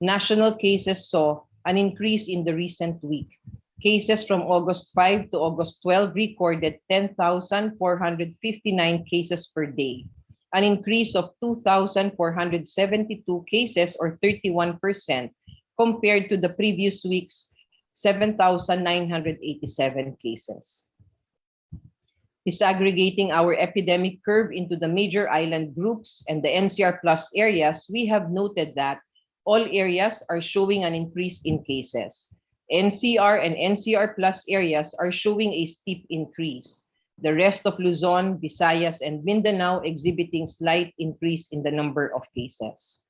National cases saw an increase in the recent week. Cases from August 5 to August 12 recorded 10,459 cases per day, an increase of 2,472 cases or 31% compared to the previous week's 7,987 cases. Disaggregating our epidemic curve into the major island groups and the NCR plus areas, we have noted that all areas are showing an increase in cases. NCR and NCR plus areas are showing a steep increase. The rest of Luzon, Visayas, and Mindanao exhibiting slight increase in the number of cases.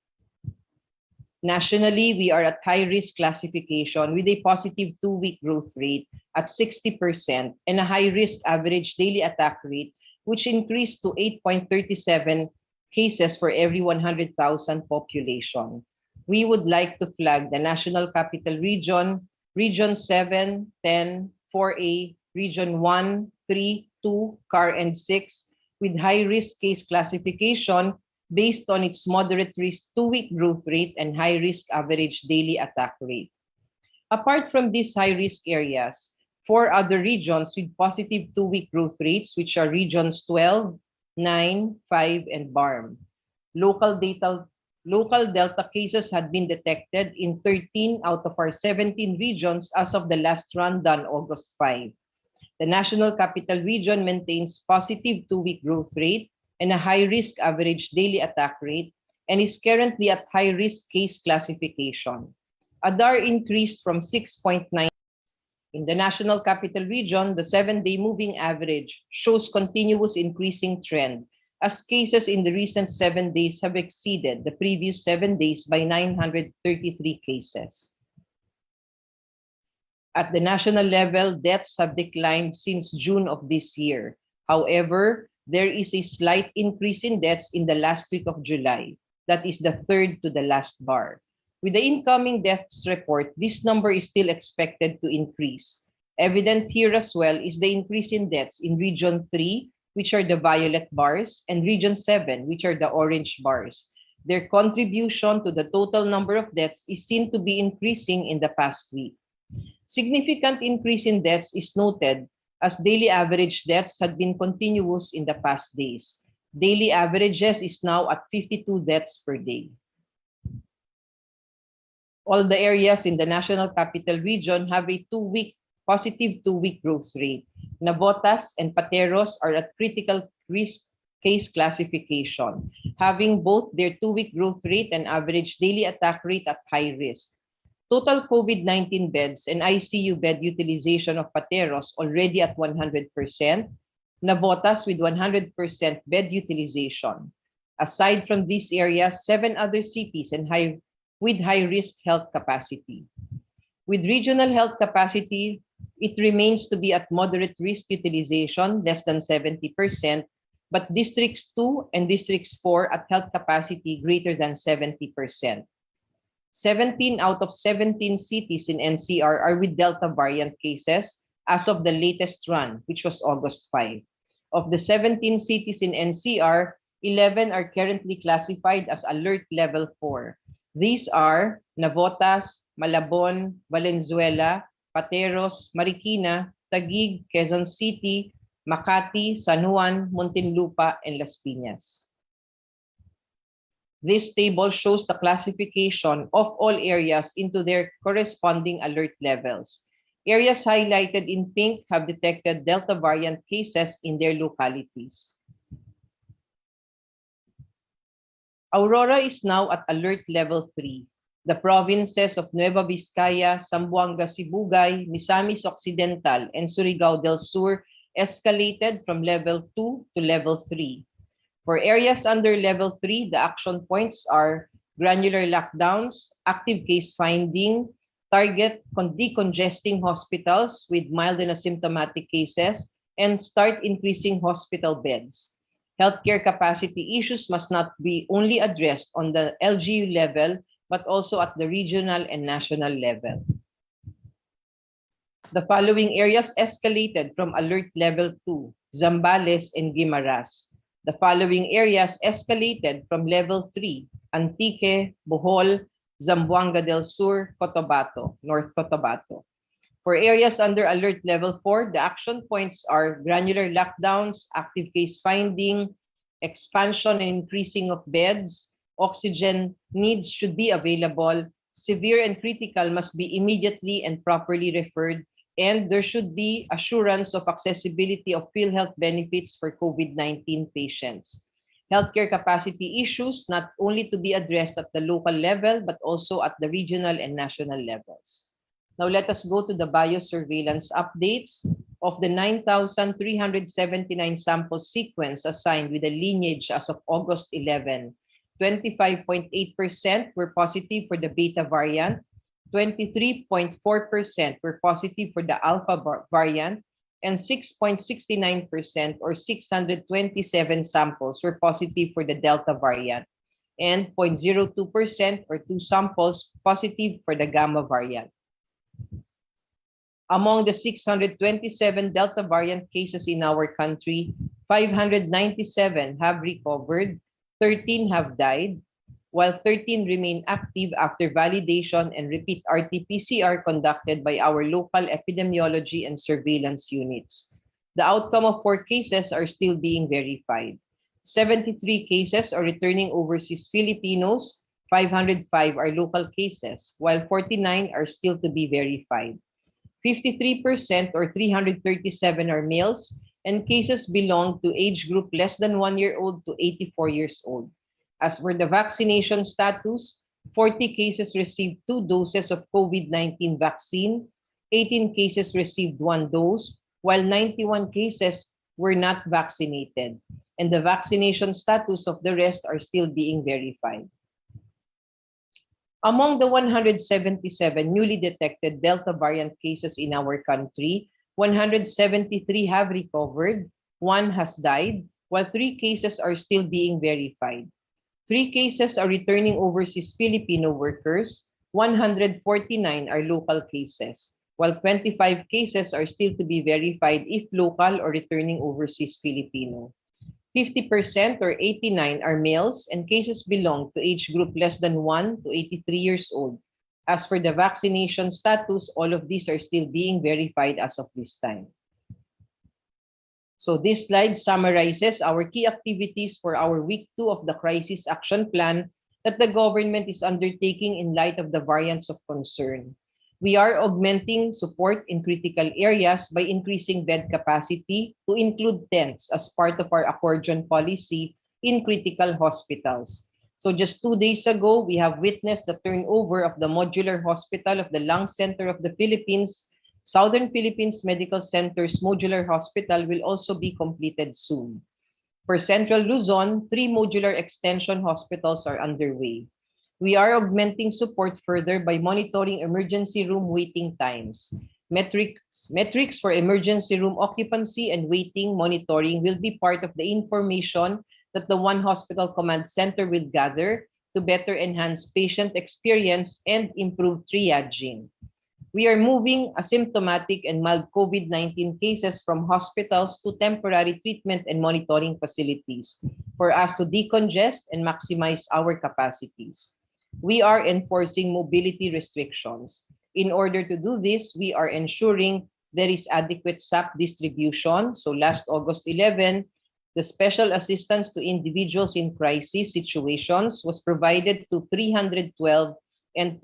Nationally, we are at high-risk classification with a positive 2-week growth rate at 60% and a high-risk average daily attack rate, which increased to 8.37 cases for every 100,000 population. We would like to flag the National Capital Region, Region 7, 10, 4A, Region 1, 3, 2, CAR, and 6 with high-risk case classification based on its moderate risk 2-week growth rate and high risk average daily attack rate. Apart from these high risk areas, 4 other regions with positive 2-week growth rates, which are regions 12, 9, 5, and BARM. Local Delta cases had been detected in 13 out of our 17 regions as of the last rundown August 5. The National Capital Region maintains positive 2-week growth rate and a high-risk average daily attack rate, and is currently at high-risk case classification. ADAR increased from 6.9. In the National Capital Region, the 7-day moving average shows continuous increasing trend, as cases in the recent 7 days have exceeded the previous 7 days by 933 cases. At the national level, deaths have declined since June of this year. However, there is a slight increase in deaths in the last week of July. That is the third to the last bar. With the incoming deaths report, this number is still expected to increase. Evident here as well is the increase in deaths in Region 3, which are the violet bars, and Region 7, which are the orange bars. Their contribution to the total number of deaths is seen to be increasing in the past week. Significant increase in deaths is noted as daily average deaths had been continuous in the past days. Daily averages is now at 52 deaths per day. All the areas in the National Capital Region have a positive 2-week growth rate. Navotas and Pateros are at critical risk case classification, having both their 2-week growth rate and average daily attack rate at high risk. Total COVID-19 beds and ICU bed utilization of Pateros already at 100%, Navotas with 100% bed utilization. Aside from these areas, 7 other cities with high-risk health capacity. With regional health capacity, it remains to be at moderate risk utilization, less than 70%, but Districts 2 and Districts 4 at health capacity greater than 70%. 17 out of 17 cities in NCR are with Delta variant cases as of the latest run, which was August 5. Of the 17 cities in NCR, 11 are currently classified as Alert Level 4. These are Navotas, Malabon, Valenzuela, Pateros, Marikina, Taguig, Quezon City, Makati, San Juan, Muntinlupa, and Las Piñas. This table shows the classification of all areas into their corresponding alert levels. Areas highlighted in pink have detected Delta variant cases in their localities. Aurora is now at alert level 3. The provinces of Nueva Vizcaya, Zamboanga, Sibugay, Misamis Occidental, and Surigao del Sur escalated from level 2 to level 3. For areas under level 3, the action points are granular lockdowns, active case finding, target decongesting hospitals with mild and asymptomatic cases, and start increasing hospital beds. Healthcare capacity issues must not be only addressed on the LGU level, but also at the regional and national level. The following areas escalated from alert level 2, Zambales and Guimaras. The following areas escalated from level 3, Antique, Bohol, Zamboanga del Sur, Cotabato, North Cotabato. For areas under alert level 4, the action points are granular lockdowns, active case finding, expansion and increasing of beds, oxygen needs should be available, severe and critical must be immediately and properly referred, and there should be assurance of accessibility of PhilHealth benefits for COVID-19 patients. Healthcare capacity issues not only to be addressed at the local level, but also at the regional and national levels. Now let us go to the biosurveillance updates. Of the 9,379 sample sequence assigned with a lineage as of August 11, 25.8% were positive for the beta variant, 23.4% were positive for the alpha variant, and 6.69% or 627 samples were positive for the delta variant, and 0.02% or 2 samples positive for the gamma variant. Among the 627 Delta variant cases in our country, 597 have recovered, 13 have died, while 13 remain active after validation and repeat RT-PCR conducted by our local epidemiology and surveillance units. The outcome of 4 cases are still being verified. 73 cases are returning overseas Filipinos, 505 are local cases, while 49 are still to be verified. 53% or 337 are males, and cases belong to age group less than 1 year old to 84 years old. As for the vaccination status, 40 cases received 2 doses of COVID-19 vaccine, 18 cases received 1 dose, while 91 cases were not vaccinated, and the vaccination status of the rest are still being verified. Among the 177 newly detected Delta variant cases in our country, 173 have recovered, 1 has died, while 3 cases are still being verified. 3 cases are returning overseas Filipino workers, 149 are local cases, while 25 cases are still to be verified if local or returning overseas Filipino. 50% or 89 are males, and cases belong to age group less than 1 to 83 years old. As for the vaccination status, all of these are still being verified as of this time. So this slide summarizes our key activities for our week 2 of the Crisis Action Plan that the government is undertaking in light of the variants of concern. We are augmenting support in critical areas by increasing bed capacity to include tents as part of our accordion policy in critical hospitals. So just 2 days ago, we have witnessed the turnover of the modular hospital of the Lung Center of the Philippines. Southern Philippines Medical Center's modular hospital will also be completed soon. For Central Luzon, 3 modular extension hospitals are underway. We are augmenting support further by monitoring emergency room waiting times. Metrics for emergency room occupancy and waiting monitoring will be part of the information that the One Hospital Command Center will gather to better enhance patient experience and improve triaging. We are moving asymptomatic and mild COVID-19 cases from hospitals to temporary treatment and monitoring facilities for us to decongest and maximize our capacities. We are enforcing mobility restrictions. In order to do this, we are ensuring there is adequate SAP distribution. So last August 11, the special assistance to individuals in crisis situations was provided to 312 and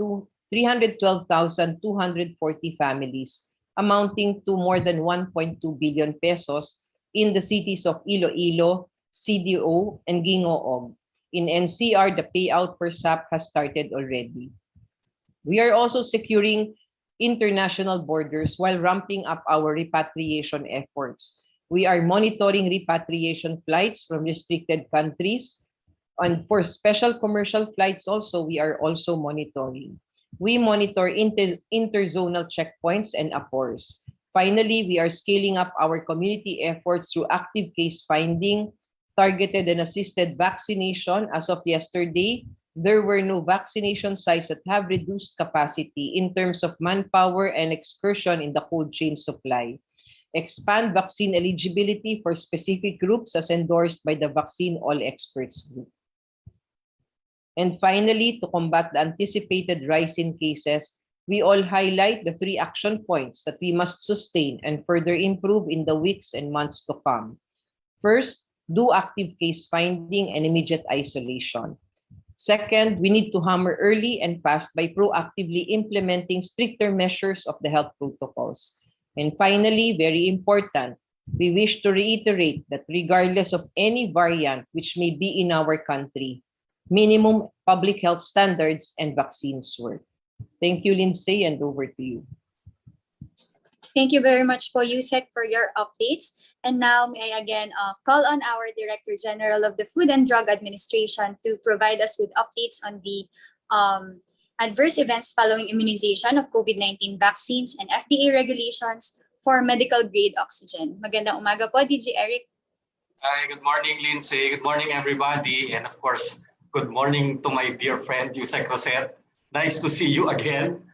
312,240 families, amounting to more than 1.2 billion pesos in the cities of Iloilo, CDO, and Gingoog. In NCR, the payout for SAP has started already. We are also securing international borders while ramping up our repatriation efforts. We are monitoring repatriation flights from restricted countries. And for special commercial flights also, we are also monitoring. We monitor interzonal checkpoints and APORs. Finally, we are scaling up our community efforts through active case finding, targeted and assisted vaccination. As of yesterday, there were no vaccination sites that have reduced capacity in terms of manpower and excursion in the cold chain supply. Expand vaccine eligibility for specific groups as endorsed by the Vaccine All Experts Group. And finally, to combat the anticipated rise in cases, we all highlight the 3 action points that we must sustain and further improve in the weeks and months to come. First, do active case finding and immediate isolation. Second, we need to hammer early and fast by proactively implementing stricter measures of the health protocols. And finally, very important, we wish to reiterate that regardless of any variant which may be in our country, minimum public health standards and vaccines work. Thank you, Lindsay, and over to you. Thank you very much po, Yusek, for your updates. And now may I again call on our Director General of the Food and Drug Administration to provide us with updates on the adverse events following immunization of COVID-19 vaccines and FDA regulations for medical grade oxygen. Magandang umaga po, DG Eric. Hi, good morning, Lindsay. Good morning, everybody. And of course, good morning to my dear friend, Yusek Rosette. Nice to see you again.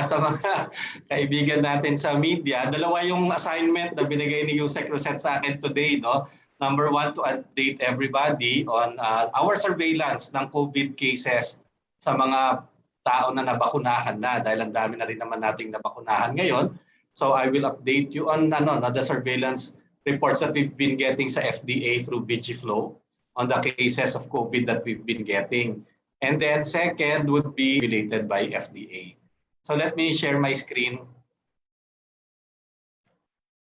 Sa mga kaibigan natin sa media, dalawa yung assignment na binigay ni Yusek Rosette sa akin today. No? Number one, to update everybody on our surveillance ng COVID cases sa mga tao na nabakunahan na dahil ang dami na rin naman nating nabakunahan ngayon. So I will update you on the surveillance reports that we've been getting sa FDA through VigiFlow on the cases of COVID that we've been getting. And then second would be related by FDA. So let me share my screen.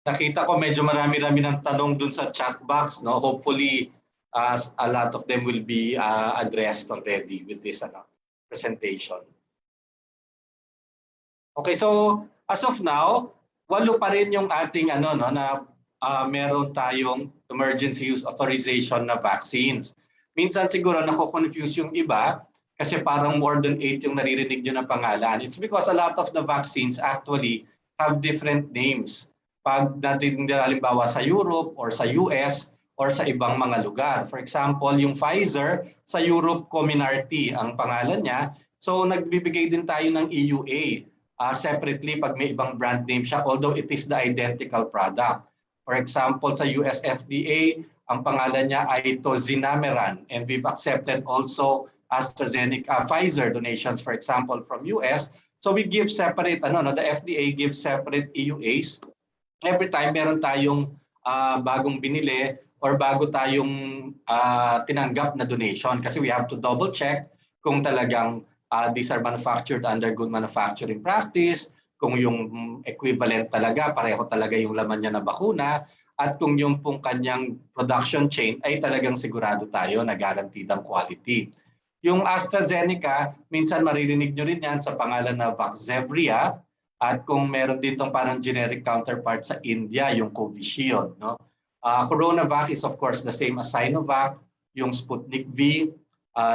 Nakita ko medyo marami-rami ng tanong dun sa chat box. No? Hopefully, a lot of them will be addressed already with this presentation. Okay, so as of now, 8 pa rin yung ating meron tayong emergency use authorization na vaccines. Minsan siguro nako-confuse yung iba kasi parang more than 8 yung naririnig nyo na pangalan. It's because a lot of the vaccines actually have different names. Pag natin halimbawa sa Europe or sa US or sa ibang mga lugar. For example, yung Pfizer sa Europe Comirnaty ang pangalan niya. So nagbibigay din tayo ng EUA separately pag may ibang brand name siya, although it is the identical product. For example, sa US FDA, ang pangalan niya ay Tozinameran, and we've accepted also AstraZeneca, Pfizer donations, for example, from US. So we give separate, the FDA gives separate EUAs. Every time meron tayong bagong binili or bago tayong tinanggap na donation kasi we have to double check kung talagang these are manufactured under good manufacturing practice, kung yung equivalent talaga, pareho talaga yung laman niya na bakuna, at kung yung pong kanyang production chain ay talagang sigurado tayo na guaranteed ang quality. Yung AstraZeneca, minsan maririnig nyo rin yan sa pangalan na Vaxzevria, at kung meron din tong parang generic counterpart sa India, yung Covishield. No? Coronavac is of course the same as Sinovac, yung Sputnik V,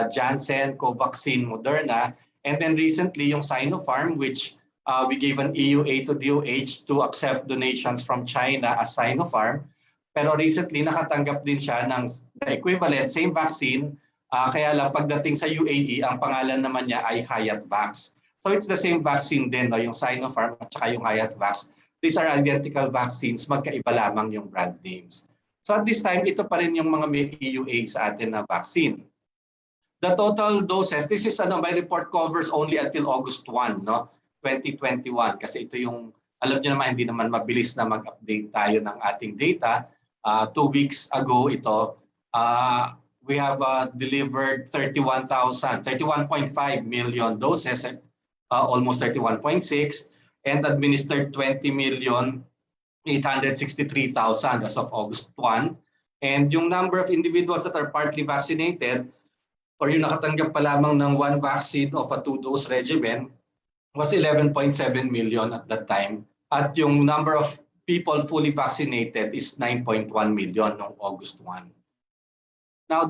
Janssen, Covaxin, Moderna, and then recently yung Sinopharm, which we gave an EUA to DOH to accept donations from China as Sinopharm. Pero recently nakatanggap din siya ng the equivalent, same vaccine, kaya lang pagdating sa UAE, ang pangalan naman niya ay HyatVax. So it's the same vaccine din, no? Yung Sinopharm at saka yung HyatVax. These are identical vaccines, magkaiba lamang yung brand names. So at this time, ito pa rin yung mga may EUA sa atin na vaccine. The total doses, this is my report covers only until August 1, no? 2021. Kasi ito yung, alam niyo naman, hindi naman mabilis na mag-update tayo ng ating data. 2 weeks ago ito, we have delivered 31.5 million doses, almost 31.6, and administered 20,863,000 as of August 1. And yung number of individuals that are partly vaccinated, or yung nakatanggap pa lamang ng 1 vaccine of a 2-dose regimen, was 11.7 million at that time. At yung number of people fully vaccinated is 9.1 million noong August 1. Now,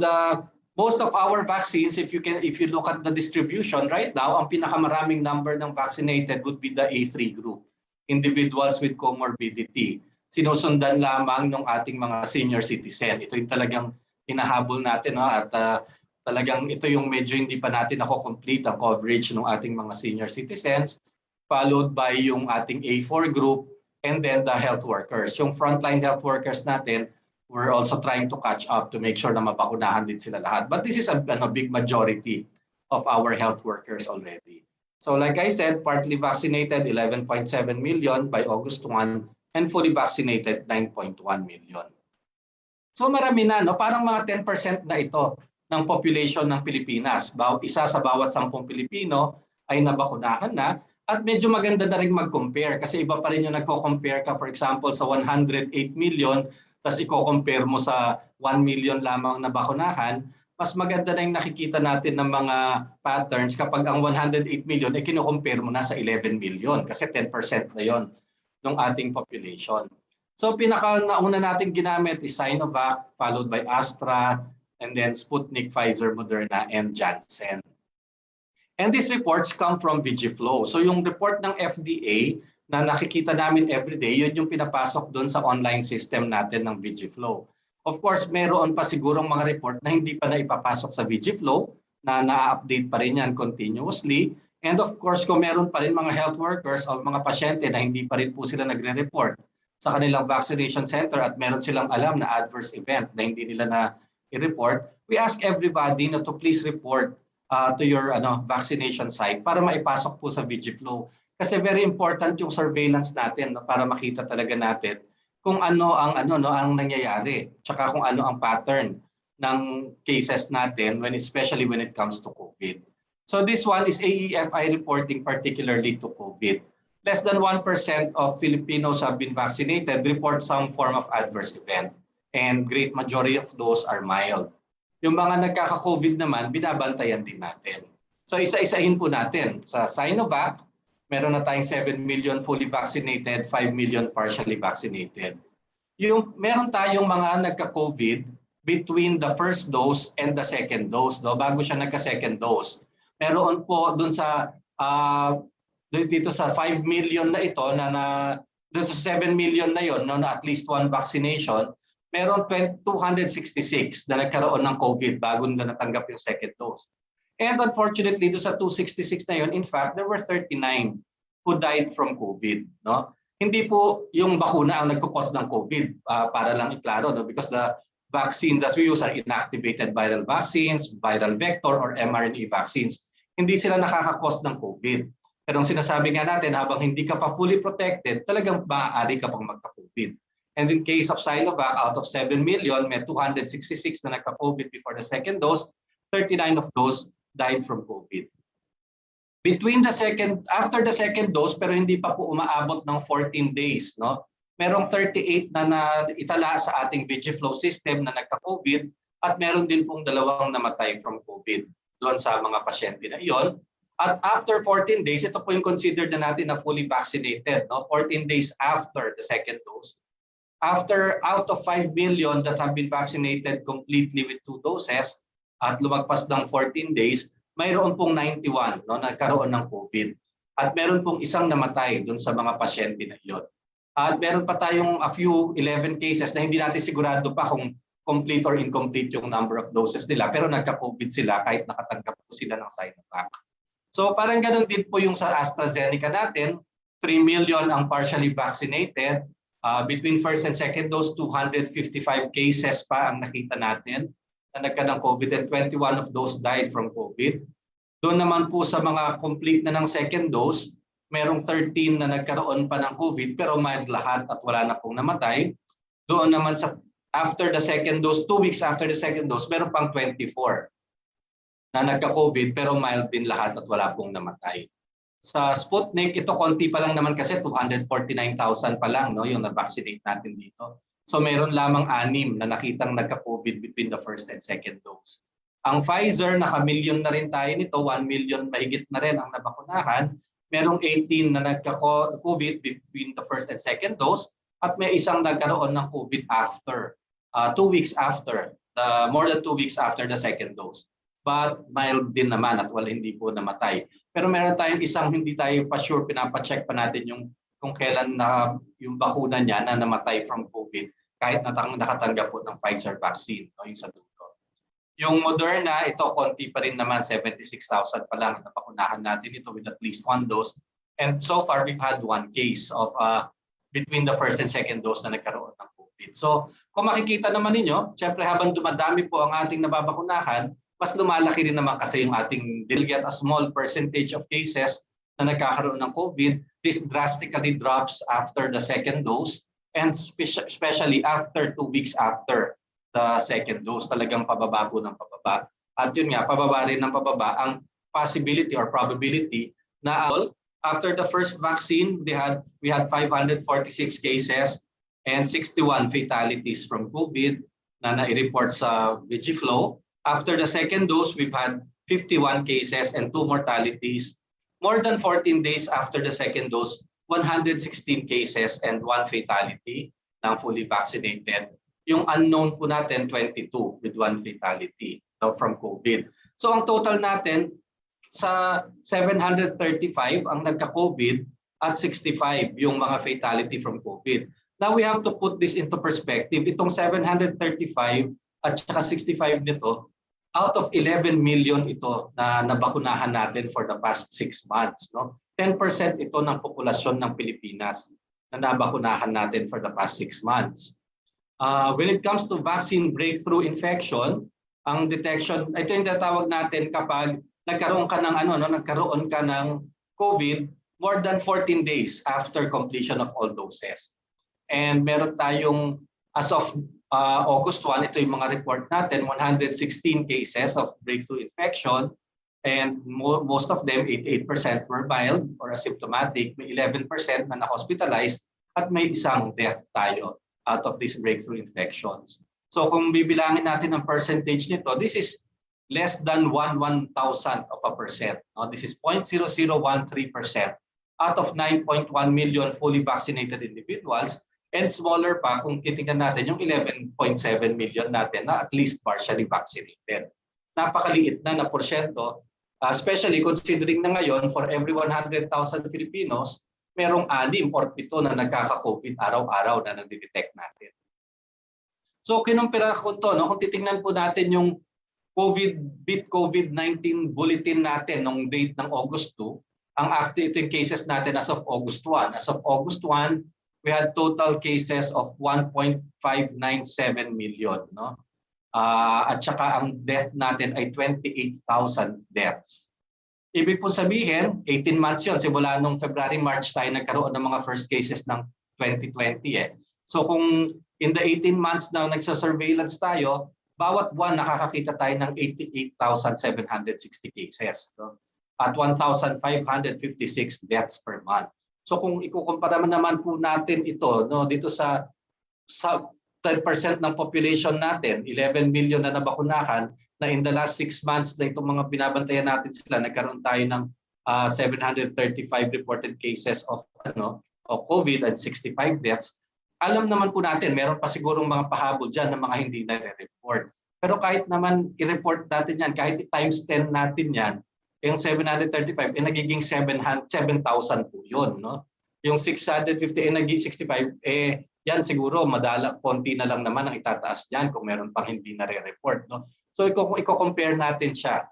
most of our vaccines, if you look at the distribution right now, ang pinakamaraming number ng vaccinated would be the A3 group, individuals with comorbidity. Sinusundan lamang ng ating mga senior citizen. Ito yung talagang hinahabol natin, no? At talagang ito yung medyo hindi pa natin complete ang coverage ng ating mga senior citizens, followed by yung ating A4 group, and then the health workers. Yung frontline health workers natin, we're also trying to catch up to make sure na mabakunahan din sila lahat. But this is a big majority of our health workers already. So like I said, partly vaccinated 11.7 million by August 1 and fully vaccinated 9.1 million. So marami na, no? Parang mga 10% na ito ng population ng Pilipinas. Isa sa bawat 10 Pilipino ay nabakunahan na. At medyo maganda na rin mag-compare kasi iba pa rin yung nagko-compare ka, for example, sa 108 million, tapos i-compare mo sa 1 million lamang na bakunahan, mas maganda na yung nakikita natin ng mga patterns kapag ang 108 million ay kino-compare mo na sa 11 million kasi 10% na yon ng ating population. So pinaka-nauna natin ginamit is Sinovac, followed by Astra, and then Sputnik, Pfizer, Moderna, and Janssen. And these reports come from VigiFlow. So yung report ng FDA na nakikita namin everyday, yun yung pinapasok doon sa online system natin ng VigiFlow. Of course, meron pa sigurong mga report na hindi pa na ipapasok sa VigiFlow, na na-update pa rin yan continuously. And of course, kung meron pa rin mga health workers o mga pasyente na hindi pa rin po sila nagre-report sa kanilang vaccination center at meron silang alam na adverse event na hindi nila na i-report, we ask everybody na to please report to your vaccination site para maipasok po sa VigiFlow. Kasi very important yung surveillance natin para makita talaga natin kung ano ang nangyayari, tsaka kung ano ang pattern ng cases natin especially when it comes to COVID. So this one is AEFI reporting particularly to COVID. Less than 1% of Filipinos have been vaccinated report some form of adverse event, and great majority of those are mild. Yung mga nagkaka-COVID naman, binabantayan din natin. So isa-isahin po natin. Sa Sinovac, meron na tayong 7 million fully vaccinated, 5 million partially vaccinated. Meron tayong mga nagka-COVID between the first dose and the second dose, bago siya nagka-second dose. Meron po dun sa dito sa 5 million na ito dun sa 7 million na yon na at least one vaccination, meron 266 na nagkaroon ng COVID bago nila natanggap yung second dose. And unfortunately, dun sa 266 na yon, in fact, there were 39 who died from COVID. No? Hindi po yung bakuna ang nagkukos ng COVID, para lang iklaro, because the vaccine that we use are inactivated viral vaccines, viral vector, or mRNA vaccines. Hindi sila nakakakos ng COVID. Pero ang sinasabi nga natin, habang hindi ka pa fully protected, talagang maaari ka pang magka-COVID. And in case of Sinovac, out of 7 million, may 266 na nagka-COVID before the second dose, 39 of those died from COVID. After the second dose, pero hindi pa po umaabot ng 14 days, no? Merong 38 na itala sa ating VigiFlow system na nagka-COVID at meron din pong 2 namatay from COVID doon sa mga pasyente na iyon. At after 14 days, ito po yung considered na natin na fully vaccinated, no? 14 days after the second dose. Out of 5 million that have been vaccinated completely with 2 doses at lumagpas ng 14 days, mayroon pong 91 nagkaroon ng COVID. At meron pong isang namatay doon sa mga pasyente na iyon. At meron pa tayong 11 cases na hindi natin sigurado pa kung complete or incomplete yung number of doses nila, pero nagka-COVID sila kahit nakatanggap po sila ng Sinovac. So parang ganun din po yung sa AstraZeneca natin, 3 million ang partially vaccinated. Between first and second dose, 255 cases pa ang nakita natin na nagka ng COVID, and 21 of those died from COVID. Doon naman po sa mga complete na ng second dose, merong 13 na nagkaroon pa ng COVID pero mild lahat at wala na pong namatay. Doon naman sa after the second dose, 2 weeks after the second dose, meron pang 24 na nagka-COVID pero mild din lahat at wala pong namatay. Sa Sputnik, ito konti pa lang naman kasi 249,000 pa lang yung na-vaccinate natin dito. So meron lamang 6 na nakitang nagka-COVID between the first and second dose. Ang Pfizer, naka-million na rin tayo nito, 1 million mahigit na rin ang nabakunahan. Merong 18 na nagka-COVID between the first and second dose at may isang nagkaroon ng COVID after, 2 weeks after, more than 2 weeks after the second dose. But mild din naman at hindi po namatay. Pero meron tayong isang hindi tayo pa sure, pinapacheck pa natin kung kailan na yung bakuna niya na namatay from COVID kahit nakatanggap po ng Pfizer vaccine, yung sa dugo. Yung Moderna, ito konti pa rin naman, 76,000 pa lang na bakunahan natin ito with at least 1 dose. And so far, we've had 1 case of between the first and second dose na nagkaroon ng COVID. So kung makikita naman ninyo, syempre habang dumadami po ang ating nababakunahan, mas lumalaki rin naman kasi yung ating get a small percentage of cases na nagkakaroon ng COVID. This drastically drops after the second dose and especially after 2 weeks after the second dose. Talagang pababa po ng pababa. At yun nga, pababa rin ng pababa ang possibility or probability na after the first vaccine, we had 546 cases and 61 fatalities from COVID na nai-report sa Vigiflow. After the second dose, we've had 51 cases and 2 mortalities. More than 14 days after the second dose, 116 cases and 1 fatality ng fully vaccinated. Yung unknown po natin, 22 with 1 fatality from COVID. So ang total natin, sa 735 ang nagka-COVID at 65 yung mga fatality from COVID. Now we have to put this into perspective. Itong 735 at saka 65 nito, out of 11 million ito na nabakunahan natin for the past 6 months. No? 10% ito ng populasyon ng Pilipinas na nabakunahan natin for the past 6 months. When it comes to vaccine breakthrough infection, ang detection, ito yung tatawag natin kapag nagkaroon ka ng COVID more than 14 days after completion of all doses. And meron tayong, as of August 1, ito yung mga report natin, 116 cases of breakthrough infection, and most of them, 88% were mild or asymptomatic, may 11% na na-hospitalized, at may isang death tayo out of these breakthrough infections. So kung bibilangin natin ang percentage nito, this is less than 1/1000 of a percent. No? This is 0.0013% out of 9.1 million fully vaccinated individuals, and smaller pa kung titingnan natin yung 11.7 million natin na at least partially vaccinated. Napakaliit na porsyento, especially considering na ngayon for every 100,000 Filipinos, merong 6 or 7 na nagkaka-COVID araw-araw na nagde-detect natin. So kinumpira ko to, no? Kung titingnan po natin yung COVID-19 bulletin natin nung date ng August 2, ang active ito yung cases natin as of August 1. As of August 1, we had total cases of 1.597 million. No? At saka ang death natin ay 28,000 deaths. Ibig po sabihin, 18 months yun. Simula nung February, March tayo nagkaroon ng mga first cases ng 2020. So kung in the 18 months na nagsa-surveillance tayo, bawat buwan nakakakita tayo ng 88,760 cases. No? At 1,556 deaths per month. So kung ikukumpara naman po natin ito, no, dito sa 10% ng population natin, 11 million na nabakunahan, na in the last 6 months na itong mga binabantayan natin sila, nagkaroon tayo ng 735 reported cases of COVID and 65 deaths. Alam naman po natin, meron pa sigurong mga pahabol dyan na mga hindi na-report. Pero kahit naman i-report natin yan, kahit i-times 10 natin yan, yung 735, nagiging 7,000 po yun. No? Yung 650, nagiging 65, yan siguro konti na lang naman ang itataas dyan kung meron pang hindi na-report. No? So kung i-compare natin siya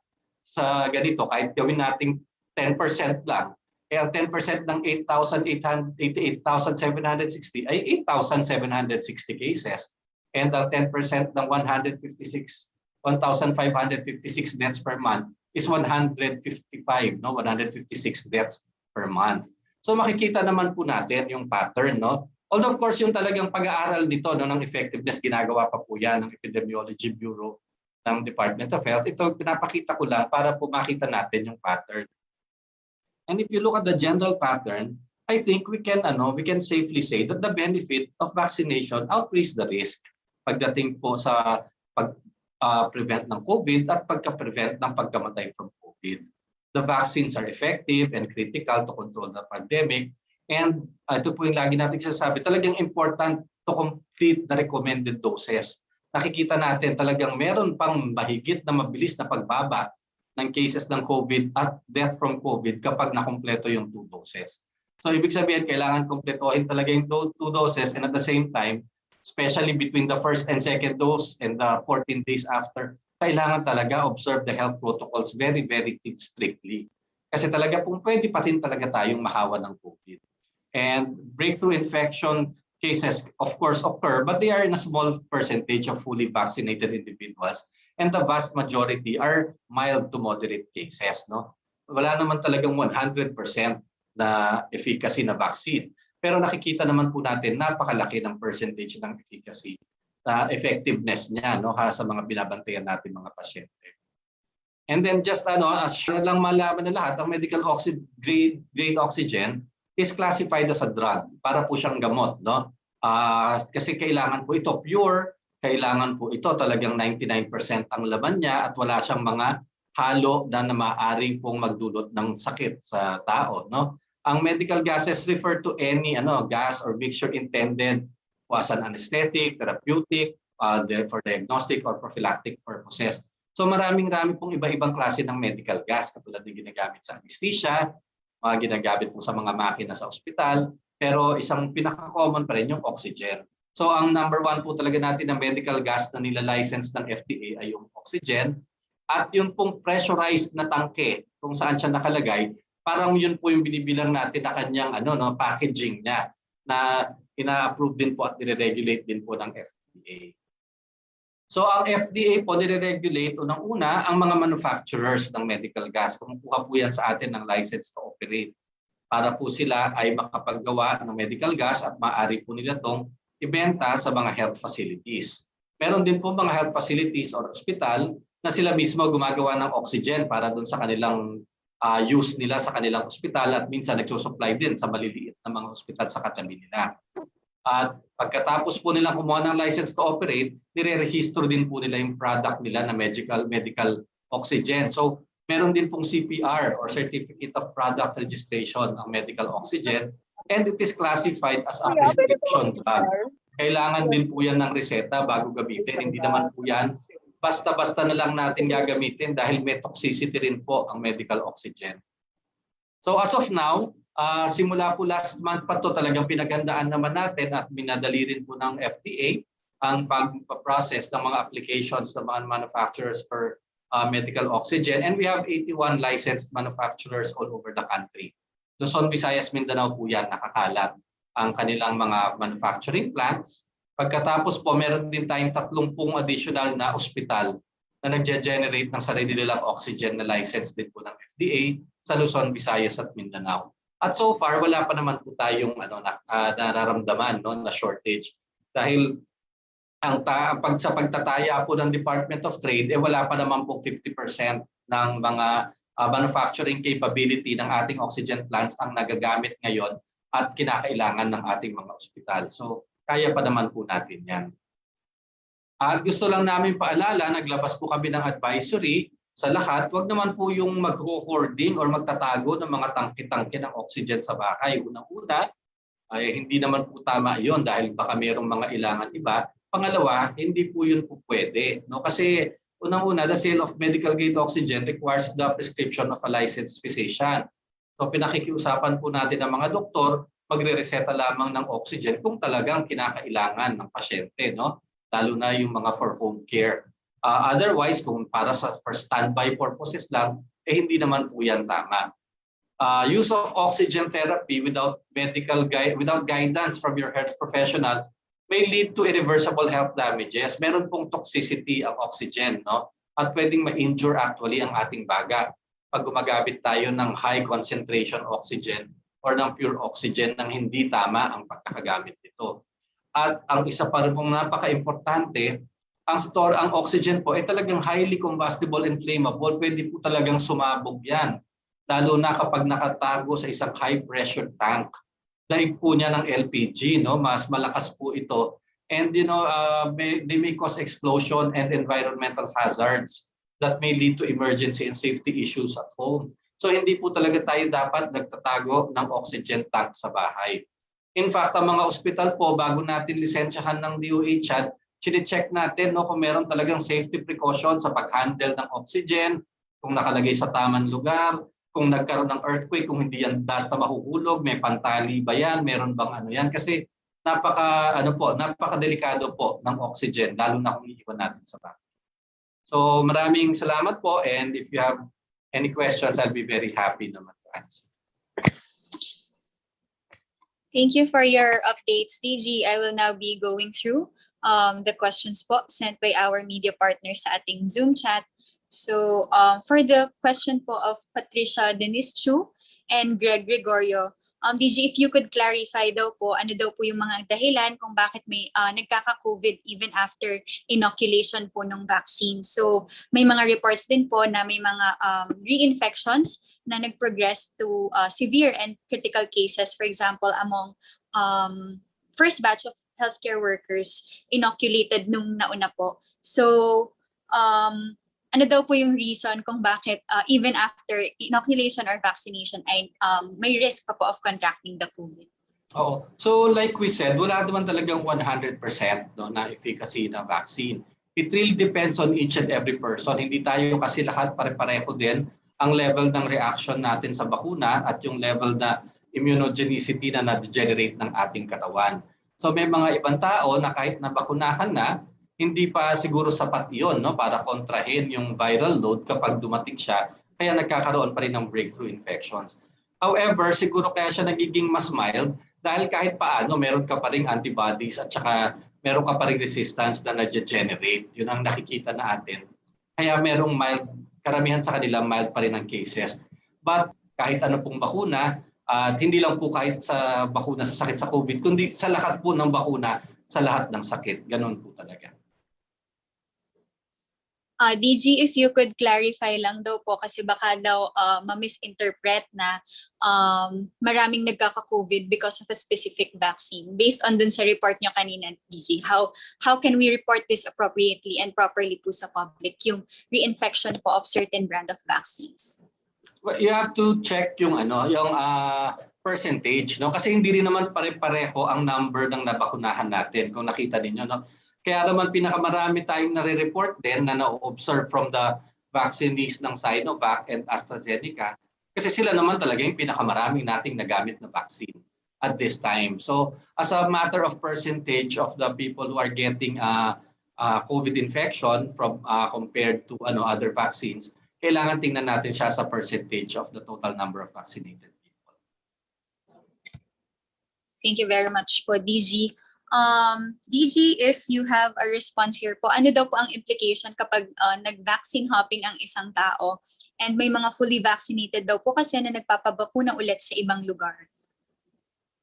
sa ganito, kahit gawin natin 10% lang, ang 10% ng 88,760 ay 8,760 cases. And ang 10% ng 1,556 deaths per month is 156 deaths per month. So makikita naman po natin yung pattern. No? Although of course yung talagang pag-aaral nito ng effectiveness, ginagawa pa po yan ng Epidemiology Bureau ng Department of Health. Ito pinapakita ko lang para po makita natin yung pattern. And if you look at the general pattern, I think we can safely say that the benefit of vaccination outweighs the risk pagdating po sa pag-prevent ng COVID at pagka-prevent ng pagkamatay from COVID. The vaccines are effective and critical to control the pandemic. And ito po yung lagi natin sinasabi, talagang important to complete the recommended doses. Nakikita natin talagang meron pang mahigit na mabilis na pagbaba ng cases ng COVID at death from COVID kapag nakumpleto yung 2 doses. So ibig sabihin, kailangan kumpletuhin talaga yung 2 doses, and at the same time, especially between the first and second dose and the 14 days after, kailangan talaga observe the health protocols very, very strictly. Kasi talaga pwede pa rin talaga tayong mahawa ng COVID. And breakthrough infection cases, of course, occur, but they are in a small percentage of fully vaccinated individuals. And the vast majority are mild to moderate cases. No? Wala naman talagang 100% na efficacy na vaccine. Pero nakikita naman po natin napakalaki ng percentage ng efficacy, effectiveness niya, no, sa mga binabantayan natin mga pasyente. And then just as lang malaman na lahat, ang medical grade oxygen is classified as a drug para po siyang gamot, no? Kasi kailangan po ito pure, kailangan po ito talagang 99% ang laman niya at wala siyang mga halo na maaari pong magdulot ng sakit sa tao, no? Ang medical gases refer to any gas or mixture intended as an anesthetic, therapeutic, for diagnostic or prophylactic purposes. So maraming pong iba-ibang klase ng medical gas katulad ng ginagamit sa anesthesia, mga ginagamit po sa mga makina sa ospital, pero isang pinaka-common pa rin yung oxygen. So ang number one po talaga natin na medical gas na nila-license ng FDA ay yung oxygen. At yung pong pressurized na tangke kung saan siya nakalagay, parang yun po yung binibilang natin na kanyang packaging niya na ina-approve din po at nire-regulate din po ng FDA. So ang FDA po nire-regulate unang-una ang mga manufacturers ng medical gas. Kumukuha po yan sa atin ng license to operate para po sila ay makapaggawa ng medical gas at maaari po nila itong ibenta sa mga health facilities. Meron din po mga health facilities or hospital na sila mismo gumagawa ng oxygen para doon sa kanilang use nila sa kanilang ospital at minsan nagsusupply din sa maliliit na mga ospital sa katabi nila. At pagkatapos po nilang kumuha ng license to operate, nire-register din po nila yung product nila na medical oxygen. So meron din pong CPR or Certificate of Product Registration ang medical oxygen and it is classified as a prescription drug. Kailangan din po yan ng reseta bago gamitin. Hindi naman po yan basta-basta na lang natin gagamitin dahil may toxicity rin po ang medical oxygen. So as of now, simula po last month pa to talagang pinaghandaan naman natin at minadali rin po ng FDA ang pag-process ng mga applications ng mga manufacturers for medical oxygen. And we have 81 licensed manufacturers all over the country. Luzon, Visayas, Mindanao po yan nakakalat ang kanilang mga manufacturing plants. Pagkatapos po, meron din tayong 30 additional na ospital na nag-generate ng sarili nilang oxygen na license din po ng FDA sa Luzon, Visayas at Mindanao. At so far, wala pa naman po tayong nararamdaman na shortage. Dahil sa pagtataya po ng Department of Trade, wala pa naman po 50% ng mga manufacturing capability ng ating oxygen plants ang nagagamit ngayon at kinakailangan ng ating mga ospital. So, kaya pa naman po natin yan. At gusto lang namin paalala, naglabas po kami ng advisory sa lahat. Huwag naman po yung mag-hoarding or magtatago ng mga tangke-tangke ng oxygen sa bahay. Unang-una, ay hindi naman po tama yon dahil baka mayroong mga ilangan iba. Pangalawa, hindi po yun po pwede. No? Kasi unang-una, the sale of medical grade oxygen requires the prescription of a licensed physician. So pinakikiusapan po natin ng mga doktor, magre-reseta lamang ng oxygen kung talagang kinakailangan ng pasyente, no? Lalo na yung mga for home care. Otherwise, kung for standby purposes lang, hindi naman po yan tama. Use of oxygen therapy without guidance from your health professional may lead to irreversible health damages. Meron pong toxicity ang oxygen, no? At pwedeng ma-injure actually ang ating baga pag gumagamit tayo ng high concentration oxygen or ng pure oxygen nang hindi tama ang pagkakagamit nito. At ang isa pa rin pong napaka-importante, ang oxygen po ay talagang highly combustible and flammable. Pwede po talagang sumabog yan. Lalo na kapag nakatago sa isang high pressure tank. Daig po niya ng LPG, no? Mas malakas po ito. And they may cause explosion and environmental hazards that may lead to emergency and safety issues at home. So hindi po talaga tayo dapat nagtatago ng oxygen tank sa bahay. In fact, ang mga ospital po, bago natin lisensyahan ng DOH yan, chine-check natin kung meron talagang safety precaution sa pag-handle ng oxygen, kung nakalagay sa tamang lugar, kung nagkaroon ng earthquake, kung hindi yan basta mahuhulog, may pantali ba yan, meron bang yan. Kasi napaka-delikado po ng oxygen, lalo na kung iiwan natin sa bahay. So maraming salamat po, and if you have any questions, I'll be very happy naman to answer. Thank you for your updates, DG. I will now be going through the questions po sent by our media partners sa ating Zoom chat. So for the question po of Patricia Denise Chu and Greg Gregorio, DG, if you could clarify daw po, ano daw po yung mga dahilan kung bakit may nagkaka-COVID even after inoculation po ng vaccine. So may mga reports din po na may mga reinfections na nag-progress to severe and critical cases, for example, among first batch of healthcare workers inoculated nung nauna po. So, ano daw po yung reason kung bakit even after inoculation or vaccination ay may risk pa po of contracting the COVID? Oo. So like we said, wala naman talagang 100% no, na efficacy ng vaccine. It really depends on each and every person. Hindi tayo kasi lahat pare-pareho din ang level ng reaction natin sa bakuna at yung level na immunogenicity na na-generate ng ating katawan. So may mga ibang tao na kahit nabakunahan na, hindi pa siguro sapat iyon no, para kontrahin yung viral load kapag dumating siya, kaya nagkakaroon pa rin ng breakthrough infections. However, siguro kaya siya nagiging mas mild dahil kahit paano meron ka pa rin antibodies at saka meron ka pa rin resistance na na-generate. Yun ang nakikita natin. Kaya merong mild, karamihan sa kanila mild pa rin ang cases. But kahit ano pong bakuna, at hindi lang po kahit sa bakuna sa sakit sa COVID, kundi sa lahat po ng bakuna, sa lahat ng sakit. Ganun po talaga. DG, if you could clarify lang daw po kasi baka daw ma-misinterpret na maraming nagkaka-COVID because of a specific vaccine. Based on dun sa report nyo kanina, DG, how can we report this appropriately and properly po sa public, yung reinfection po of certain brand of vaccines? Well, you have to check yung percentage, no? Kasi hindi rin naman pare-pareho ang number ng nabakunahan natin kung nakita niyo, no? Kaya naman pinakamarami tayong nare-report din na na-observe from the vaccinees ng Sinovac and AstraZeneca kasi sila naman talaga yung pinakamaraming nating nagamit na vaccine at this time. So as a matter of percentage of the people who are getting COVID infection from compared to other vaccines, kailangan tingnan natin siya sa percentage of the total number of vaccinated people. Thank you very much po, DG. DG, if you have a response here po, ano daw po ang implication kapag nag-vaccine hopping ang isang tao and may mga fully vaccinated daw po kasi na nagpapabakuna ulit sa ibang lugar?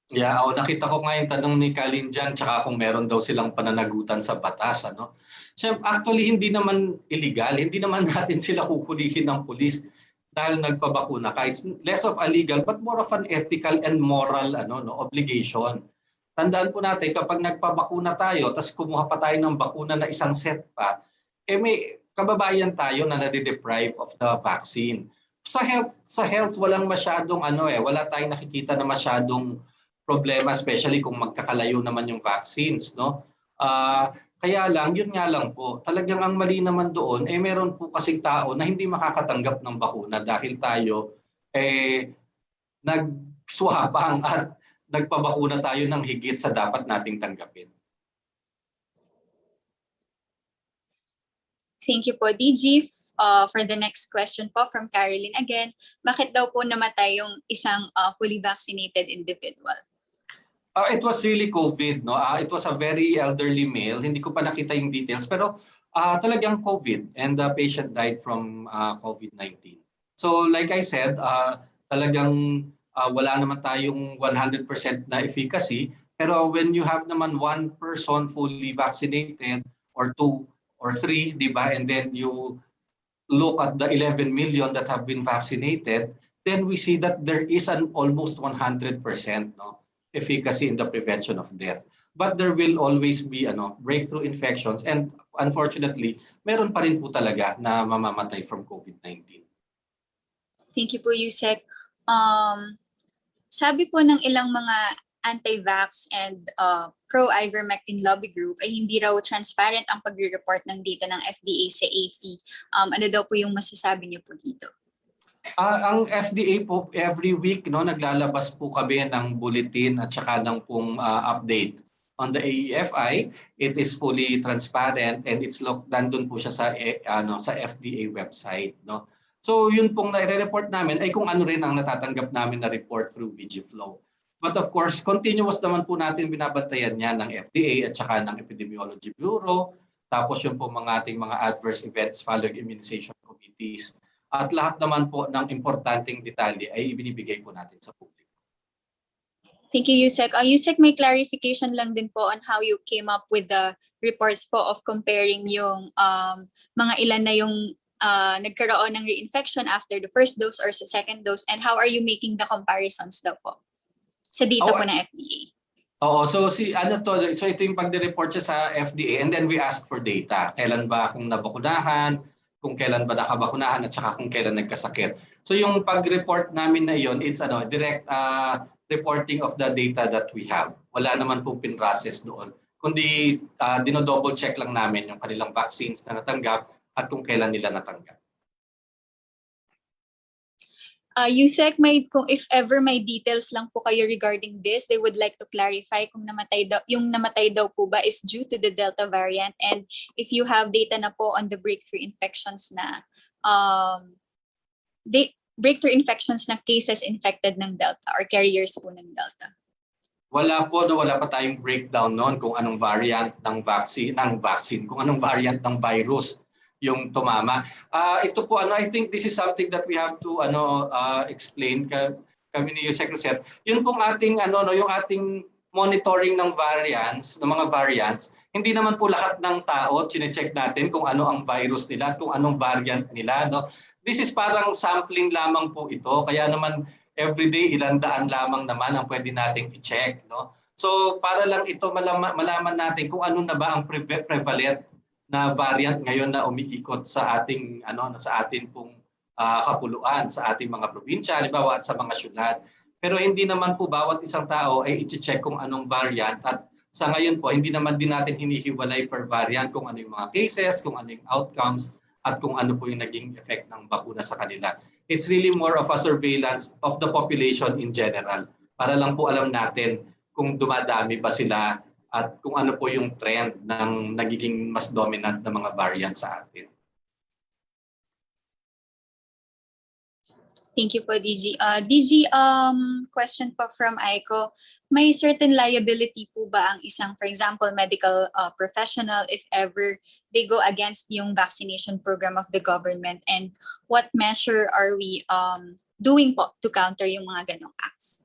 Yeah, nakita ko nga yung tanong ni Kalin dyan, tsaka kung meron daw silang pananagutan sa batas. Actually, hindi naman illegal, hindi naman natin sila kukulihin ng pulis dahil nagpabakuna. Kahit less of a legal, but more of an ethical and moral obligation. Tandaan po natin, kapag nagpabakuna tayo, tapos kumuha pa tayo ng bakuna na isang set pa, may kababayan tayo na nade-deprive of the vaccine. Sa health walang masyadong wala tayong nakikita na masyadong problema, especially kung magkakalayo naman yung vaccines, no? Kaya lang, yun nga lang po, talagang ang mali naman doon, meron po kasing tao na hindi makakatanggap ng bakuna dahil tayo nag-swapang at nagpabakuna tayo ng higit sa dapat nating tanggapin. Thank you po, DG. For the next question po from Caroline again, bakit daw po namatay yung isang fully vaccinated individual? It was really COVID, no? It was a very elderly male. Hindi ko pa nakita yung details, pero talagang COVID, and the patient died from COVID-19. So like I said, talagang wala naman tayong 100% na efficacy, pero when you have naman one person fully vaccinated or two or three, di ba, and then you look at the 11 million that have been vaccinated, then we see that there is an almost 100% efficacy in the prevention of death. But there will always be breakthrough infections, and unfortunately, meron pa rin po talaga na mamamatay from COVID-19. Thank you po, Yusek. Sabi po ng ilang mga anti-vax and pro-ivermectin lobby group ay hindi raw transparent ang pagre-report ng data ng FDA sa AFI. Ano daw po yung masasabi niyo po dito? Ang FDA po, every week naglalabas po kami ng bulletin at saka ng pong update on the AEFI. It is fully transparent and it's nandun po siya sa FDA website. So yun pong nire-report namin ay kung ano rin ang natatanggap namin na report through VigiFlow. But of course, continuous naman po natin binabantayan yan ng FDA at saka ng Epidemiology Bureau. Tapos yung po mga ating mga adverse events following immunization committees. At lahat naman po ng importanteng detalye ay ibinibigay po natin sa publiko. Thank you, Yusek. Yusek, may clarification lang din po on how you came up with the reports po of comparing yung mga ilan na yung nagkaroon ng reinfection after the first dose or sa second dose, and how are you making the comparisons daw po sa data po ng FDA? Oo, so so ito yung pagde-report siya sa FDA and then we ask for data. Kailan ba kung nabakunahan, kung kailan ba nakabakunahan at saka kung kailan nagkasakit. So yung pag-report namin na yon, it's direct reporting of the data that we have. Wala naman po pin-process doon. Kundi dino-double check lang namin yung kanilang vaccines na natanggap at kung kailan nila natanggap. Yusek, kung if ever may details lang po kayo regarding this, they would like to clarify kung yung namatay daw po ba is due to the Delta variant, and if you have data na po on the breakthrough infections na breakthrough infections na cases infected ng Delta or carriers po ng Delta. Wala po, wala pa tayong breakdown noon kung anong variant ng vaccine, kung anong variant ng virus yung tumama. Ito po I think this is something that we have to explain kami ni Yusek Roset. Yun pong ating yung ating monitoring ng variants, ng mga variants, hindi naman po lahat ng tao chine-check natin kung ano ang virus nila at kung anong variant nila, no. This is parang sampling lamang po ito, kaya naman everyday ilang daan lamang naman ang pwede nating i-check, no. So para lang ito malaman natin kung ano na ba ang prevalent na variant ngayon na umiikot sa ating sa atin pong kapuluan, sa ating mga probinsya, halimbawa at sa mga syudad. Pero hindi naman po bawat isang tao ay i-check kung anong variant, at sa ngayon po hindi naman din natin hinihiwalay per variant kung ano yung mga cases, kung ano yung outcomes, at kung ano po yung naging effect ng bakuna sa kanila. It's really more of a surveillance of the population in general, para lang po alam natin kung dumadami ba sila at kung ano po yung trend ng nagiging mas dominant na mga variant sa atin. Thank you po, DG. DG, question po from Aiko. May certain liability po ba ang isang, for example, medical professional if ever they go against yung vaccination program of the government? And what measure are we doing po to counter yung mga ganong acts?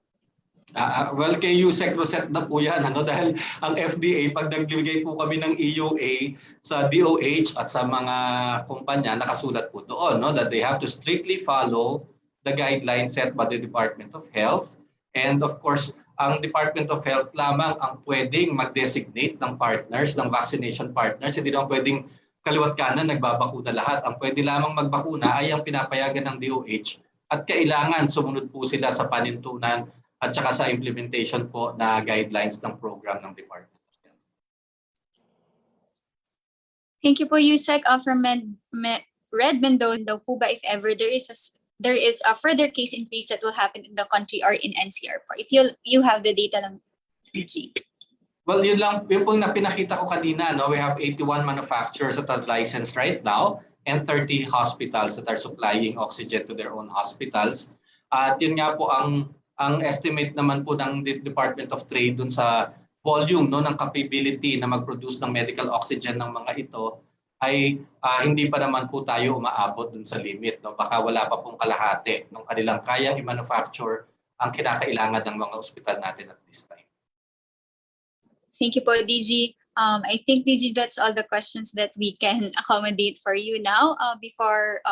Well, kay Yusek Roset na po yan, dahil ang FDA, pag nagbibigay po kami ng EUA sa DOH at sa mga kumpanya, nakasulat po doon, that they have to strictly follow the guidelines set by the Department of Health. And of course, ang Department of Health lamang ang pwedeng mag-designate ng partners, ng vaccination partners. Hindi naman pwedeng kaliwat kanan nagbabakuna lahat. Ang pwede lamang magbakuna ay ang pinapayagan ng DOH, at kailangan sumunod po sila sa panintunan at saka sa implementation po na guidelines ng program ng Department of Health. Thank you po, Yusek. From Red Mendoza daw po ba if ever there is a further case increase that will happen in the country or in NCR po? If you have the data lang, DG. Well, yun po na pinakita ko kanina, we have 81 manufacturers that are licensed right now and 30 hospitals that are supplying oxygen to their own hospitals. At yun nga po ang estimate naman po ng Department of Trade dun sa volume ng capability na mag-produce ng medical oxygen ng mga ito ay hindi pa naman po tayo umaabot dun sa limit. Baka wala pa pong kalahati ng kanilang kayang i-manufacture ang kinakailangan ng mga ospital natin at this time. Thank you po, DG. I think, DG, that's all the questions that we can accommodate for you now. Before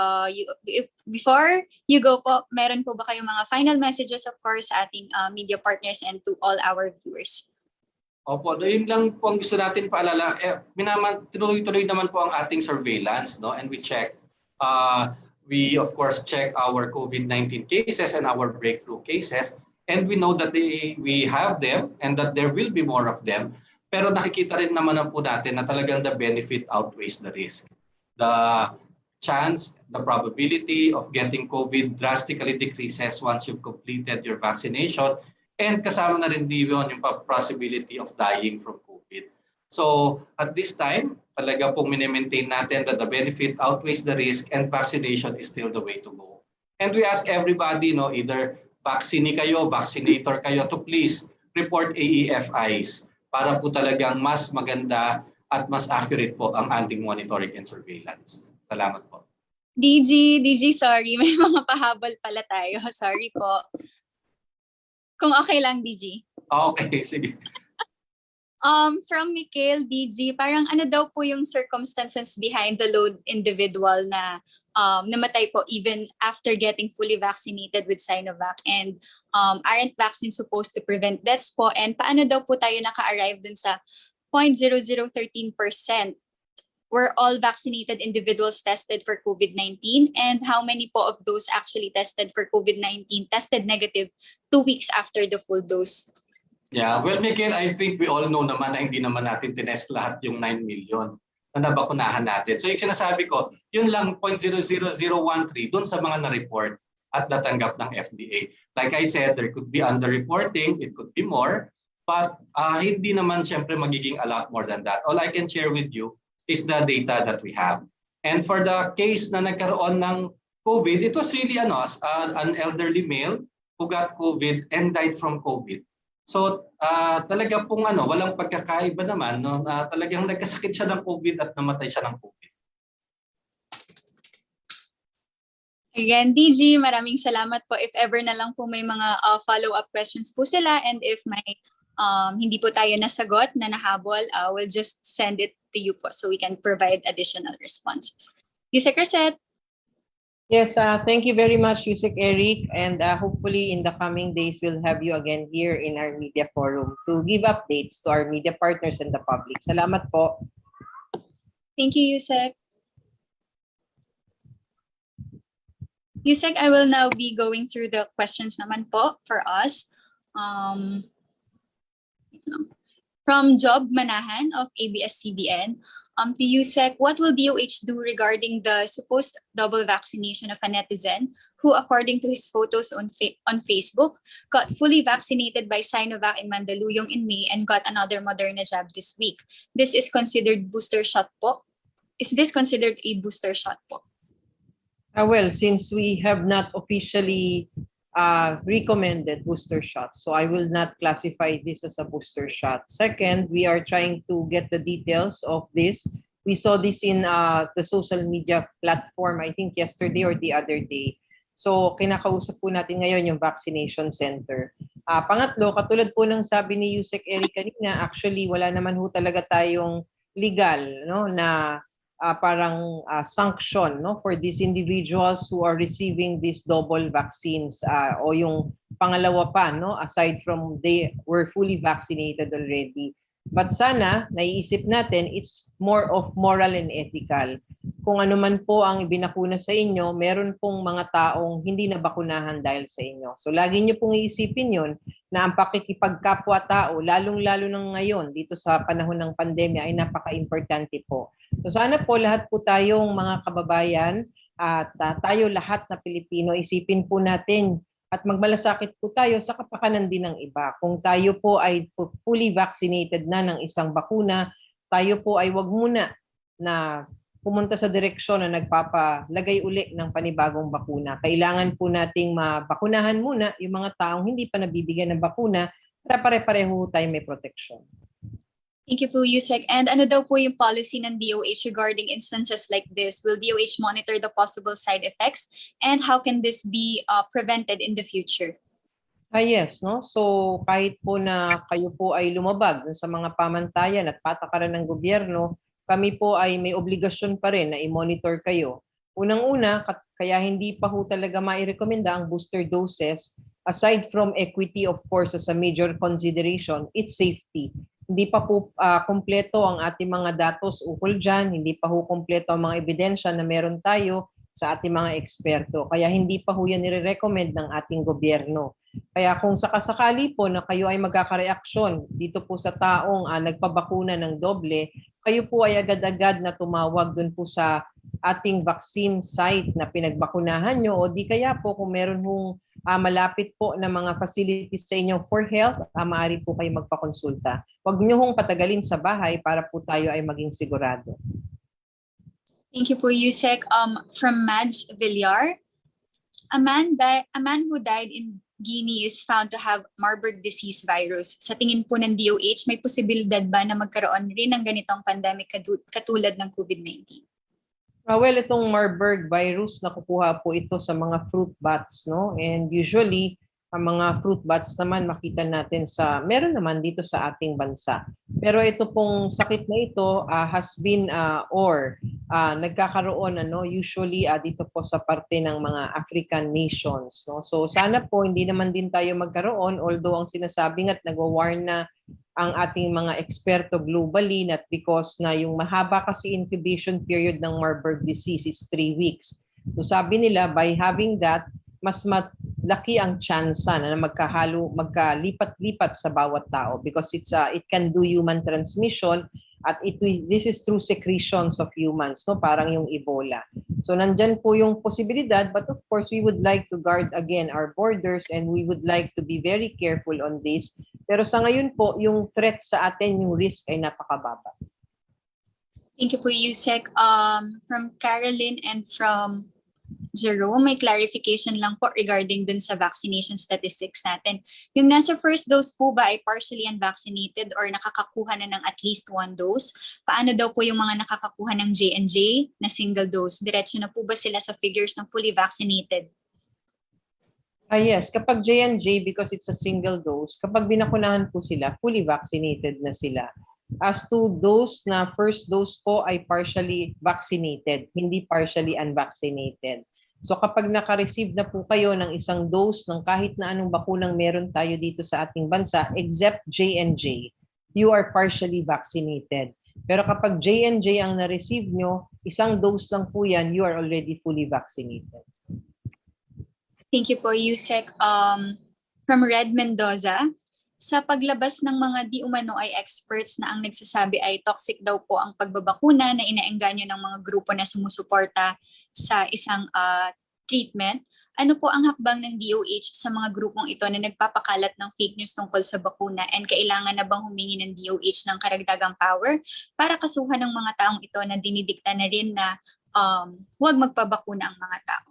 you go po, meron po ba kayong mga final messages, of course, sa ating media partners and to all our viewers? Opo, yun lang po ang gusto natin paalala. Tuloy-tuloy naman po ang ating surveillance, and we check. We of course check our COVID-19 cases and our breakthrough cases, and we know that we have them and that there will be more of them. Pero nakikita rin naman po natin na talagang the benefit outweighs the risk. The chance, the probability of getting COVID drastically decreases once you've completed your vaccination, and kasama na rin yun yung possibility of dying from COVID. So at this time, talaga pong mini-maintain natin that the benefit outweighs the risk and vaccination is still the way to go. And we ask everybody, either vaccine kayo, vaccinator kayo, to please report AEFIs para po talagang mas maganda at mas accurate po ang ating monitoring and surveillance. Salamat po. DG, sorry, may mga pahabol pala tayo. Sorry po. Kung okay lang, DG. Okay, sige. From Mikhail, DG, parang ano daw po yung circumstances behind the lone individual na namatay po even after getting fully vaccinated with Sinovac, and aren't vaccines supposed to prevent deaths po, and paano daw po tayo naka-arrive dun sa 0.0013%? Were all vaccinated individuals tested for COVID-19, and how many po of those actually tested for COVID-19 tested negative 2 weeks after the full dose? Yeah, well, Michael, I think we all know naman na hindi naman natin tinest lahat yung 9 million na nabakunahan natin. So yung sinasabi ko, yun lang 0.00013 dun sa mga na-report at natanggap ng FDA. Like I said, there could be underreporting, it could be more, but hindi naman siyempre magiging a lot more than that. All I can share with you is the data that we have. And for the case na nagkaroon ng COVID, it was really an elderly male who got COVID and died from COVID. So talaga pong walang pagkakaiba naman, no, na talagang nagkasakit siya ng COVID at namatay siya ng COVID. Again, DG, maraming salamat po. If ever na lang po may mga follow-up questions po sila, and if may hindi po tayo nasagot na nahabol, we'll just send it to you po so we can provide additional responses. Yusek Reset. Yes, thank you very much, Yusek Eric, and hopefully in the coming days we'll have you again here in our media forum to give updates to our media partners and the public. Salamat po. Thank you, Yusek. Yusek, I will now be going through the questions naman po for us. From Job Manahan of ABS-CBN, to Yusek, what will DOH do regarding the supposed double vaccination of a netizen who, according to his photos on Facebook, got fully vaccinated by Sinovac in Mandaluyong in May and got another Moderna jab this week? This is considered booster shot po? Is this considered a booster shot po? Well, since we have not officially recommended booster shots, so I will not classify this as a booster shot. Second, we are trying to get the details of this. We saw this in the social media platform, I think yesterday or the other day. So kinakausap po natin ngayon yung vaccination center. Pangatlo, katulad po ng sabi ni Yusek Eric kanina, actually wala naman ho talaga tayong legal, no, na parang sanction, no, for these individuals who are receiving these double vaccines, o yung pangalawa pa, no, aside from they were fully vaccinated already. But sana naiisip natin it's more of moral and ethical. Kung ano man po ang ibinakuna sa inyo, meron pong mga taong hindi nabakunahan dahil sa inyo. So lagi niyo pong iisipin yun, na ang pakikipagkapwa-tao, lalong-lalo na ngayon dito sa panahon ng pandemya, ay napaka-importante po. So sana po lahat po tayong mga kababayan at tayo lahat na Pilipino, isipin po natin at magmalasakit po tayo sa kapakanan din ng iba. Kung tayo po ay fully vaccinated na ng isang bakuna, tayo po ay wag muna na pumunta sa direksyon na nagpapalagay uli ng panibagong bakuna. Kailangan po nating mabakunahan muna yung mga taong hindi pa nabibigyan ng bakuna para pare-pareho tayo may protection. Thank you po, Yusek. And ano daw po yung policy ng DOH regarding instances like this? Will DOH monitor the possible side effects? And how can this be prevented in the future? Yes, no? So kahit po na kayo po ay lumabag sa mga pamantayan at patakaran ng gobyerno, kami po ay may obligasyon pa rin na i-monitor kayo. Unang-una, kaya hindi pa ho talaga mairekomenda ang booster doses, aside from equity, of course, as a major consideration, it's safety. Hindi pa po kumpleto ang ating mga datos ukol dyan, hindi pa ho kumpleto ang mga ebidensya na meron tayo sa ating mga eksperto. Kaya hindi pa ho yan nire-recommend ng ating gobyerno. Kaya kung sakasakali po na kayo ay magkakareaksyon dito po sa taong nagpabakuna ng doble, kayo po ay agad-agad na tumawag dun po sa ating vaccine site na pinagbakunahan nyo, o di kaya po kung meron hong malapit po na mga facilities sa inyo for health, maaari po kayo magpakonsulta. Huwag nyo hong patagalin sa bahay para po tayo ay maging sigurado. Thank you po, Yusek. From Mads Villar, a man who died in Guinea is found to have Marburg disease virus. Sa tingin po ng DOH, may posibilidad ba na magkaroon rin ng ganitong pandemic katulad ng COVID-19? Well, itong Marburg virus, nakukuha po ito sa mga fruit bats, no? And usually, ang mga fruit bats naman makita natin meron naman dito sa ating bansa. Pero ito pong sakit na ito has been nagkakaroon usually dito po sa parte ng mga African nations, no? So sana po hindi naman din tayo magkaroon, although ang sinasabi nga't nagwa-warn na ang ating mga eksperto globally not because na yung mahaba kasi incubation period ng Marburg disease is 3 weeks. So sabi nila by having that, mas malaki ang tsansa na magkalipat-lipat sa bawat tao because it can do human transmission at this is through secretions of humans, no? Parang yung Ebola. So nandyan po yung posibilidad, but of course we would like to guard again our borders and we would like to be very careful on this. Pero sa ngayon po, yung threat sa atin, yung risk ay napakababa. Thank you po, Yusek. From Caroline and from Jerome, may clarification lang po regarding dun sa vaccination statistics natin. Yung nasa first dose po ba ay partially unvaccinated or nakakakuha na ng at least 1 dose? Paano daw po yung mga nakakakuha ng J&J na single dose? Diretso na po ba sila sa figures ng fully vaccinated? Yes, kapag J&J, because it's a single dose, kapag binakunahan po sila, fully vaccinated na sila. As to those na first dose po ay partially vaccinated, hindi partially unvaccinated. So kapag naka-receive na po kayo ng isang dose ng kahit na anong bakunang meron tayo dito sa ating bansa, except J&J, you are partially vaccinated. Pero kapag J&J ang na-receive nyo, isang dose lang po yan, you are already fully vaccinated. Thank you po, Yusek. From Red Mendoza, sa paglabas ng mga di umano ay experts na ang nagsasabi ay toxic daw po ang pagbabakuna na inaengganyo ng mga grupo na sumusuporta sa isang treatment. Ano po ang hakbang ng DOH sa mga grupong ito na nagpapakalat ng fake news tungkol sa bakuna and kailangan na bang humingi ng DOH ng karagdagang power para kasuhan ng mga taong ito na dinidikta na rin na huwag magpabakuna ang mga tao?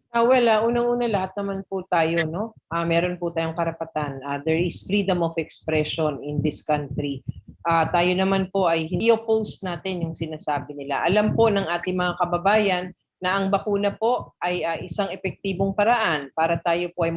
Unang-una lahat naman po tayo, no? Meron po tayong karapatan. There is freedom of expression in this country. Tayo naman po ay hindi oppose natin yung sinasabi nila. Alam po ng ating mga kababayan na ang bakuna po ay isang epektibong paraan para tayo po ay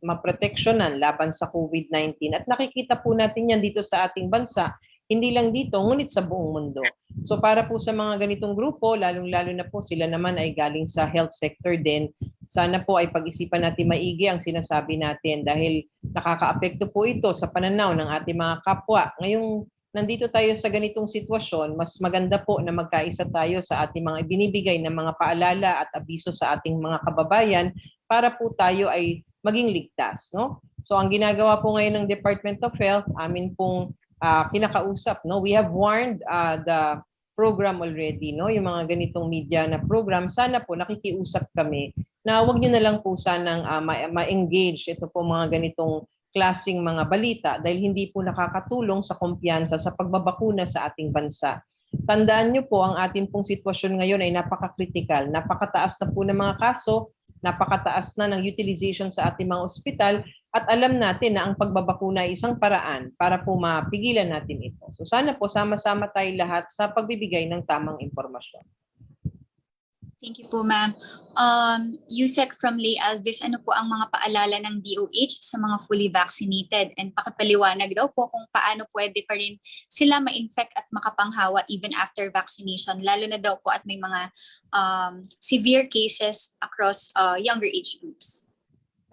maproteksyonan laban sa COVID-19. At nakikita po natin yan dito sa ating bansa. Hindi lang dito, ngunit sa buong mundo. So para po sa mga ganitong grupo, lalong-lalo na po sila naman ay galing sa health sector din, sana po ay pag-isipan natin maigi ang sinasabi natin dahil nakakaapekto po ito sa pananaw ng ating mga kapwa. Ngayong nandito tayo sa ganitong sitwasyon, mas maganda po na magkaisa tayo sa ating mga ibinibigay na mga paalala at abiso sa ating mga kababayan para po tayo ay maging ligtas, no? So ang ginagawa po ngayon ng Department of Health, amin pong kinakausap, no? We have warned the program already, no? Yung mga ganitong media na program, sana po nakikiusap kami na wag niyo na lang po sanang ma-engage ito po mga ganitong klaseng mga balita dahil hindi po nakakatulong sa kumpiyansa sa pagbabakuna sa ating bansa. Tandaan niyo po ang ating pong sitwasyon ngayon ay napaka-critical, napakataas na po ng mga kaso, napakataas na ng utilization sa ating mga ospital at alam natin na ang pagbabakuna ay isang paraan para po mapigilan natin ito. So sana po sama-sama tayo lahat sa pagbibigay ng tamang impormasyon. Thank you po, ma'am. Yusek from Lay Alvis, ano po ang mga paalala ng DOH sa mga fully vaccinated? And pakipaliwanag daw po kung paano pwede pa rin sila ma-infect at makapanghawa even after vaccination, lalo na daw po at may mga severe cases across younger age groups.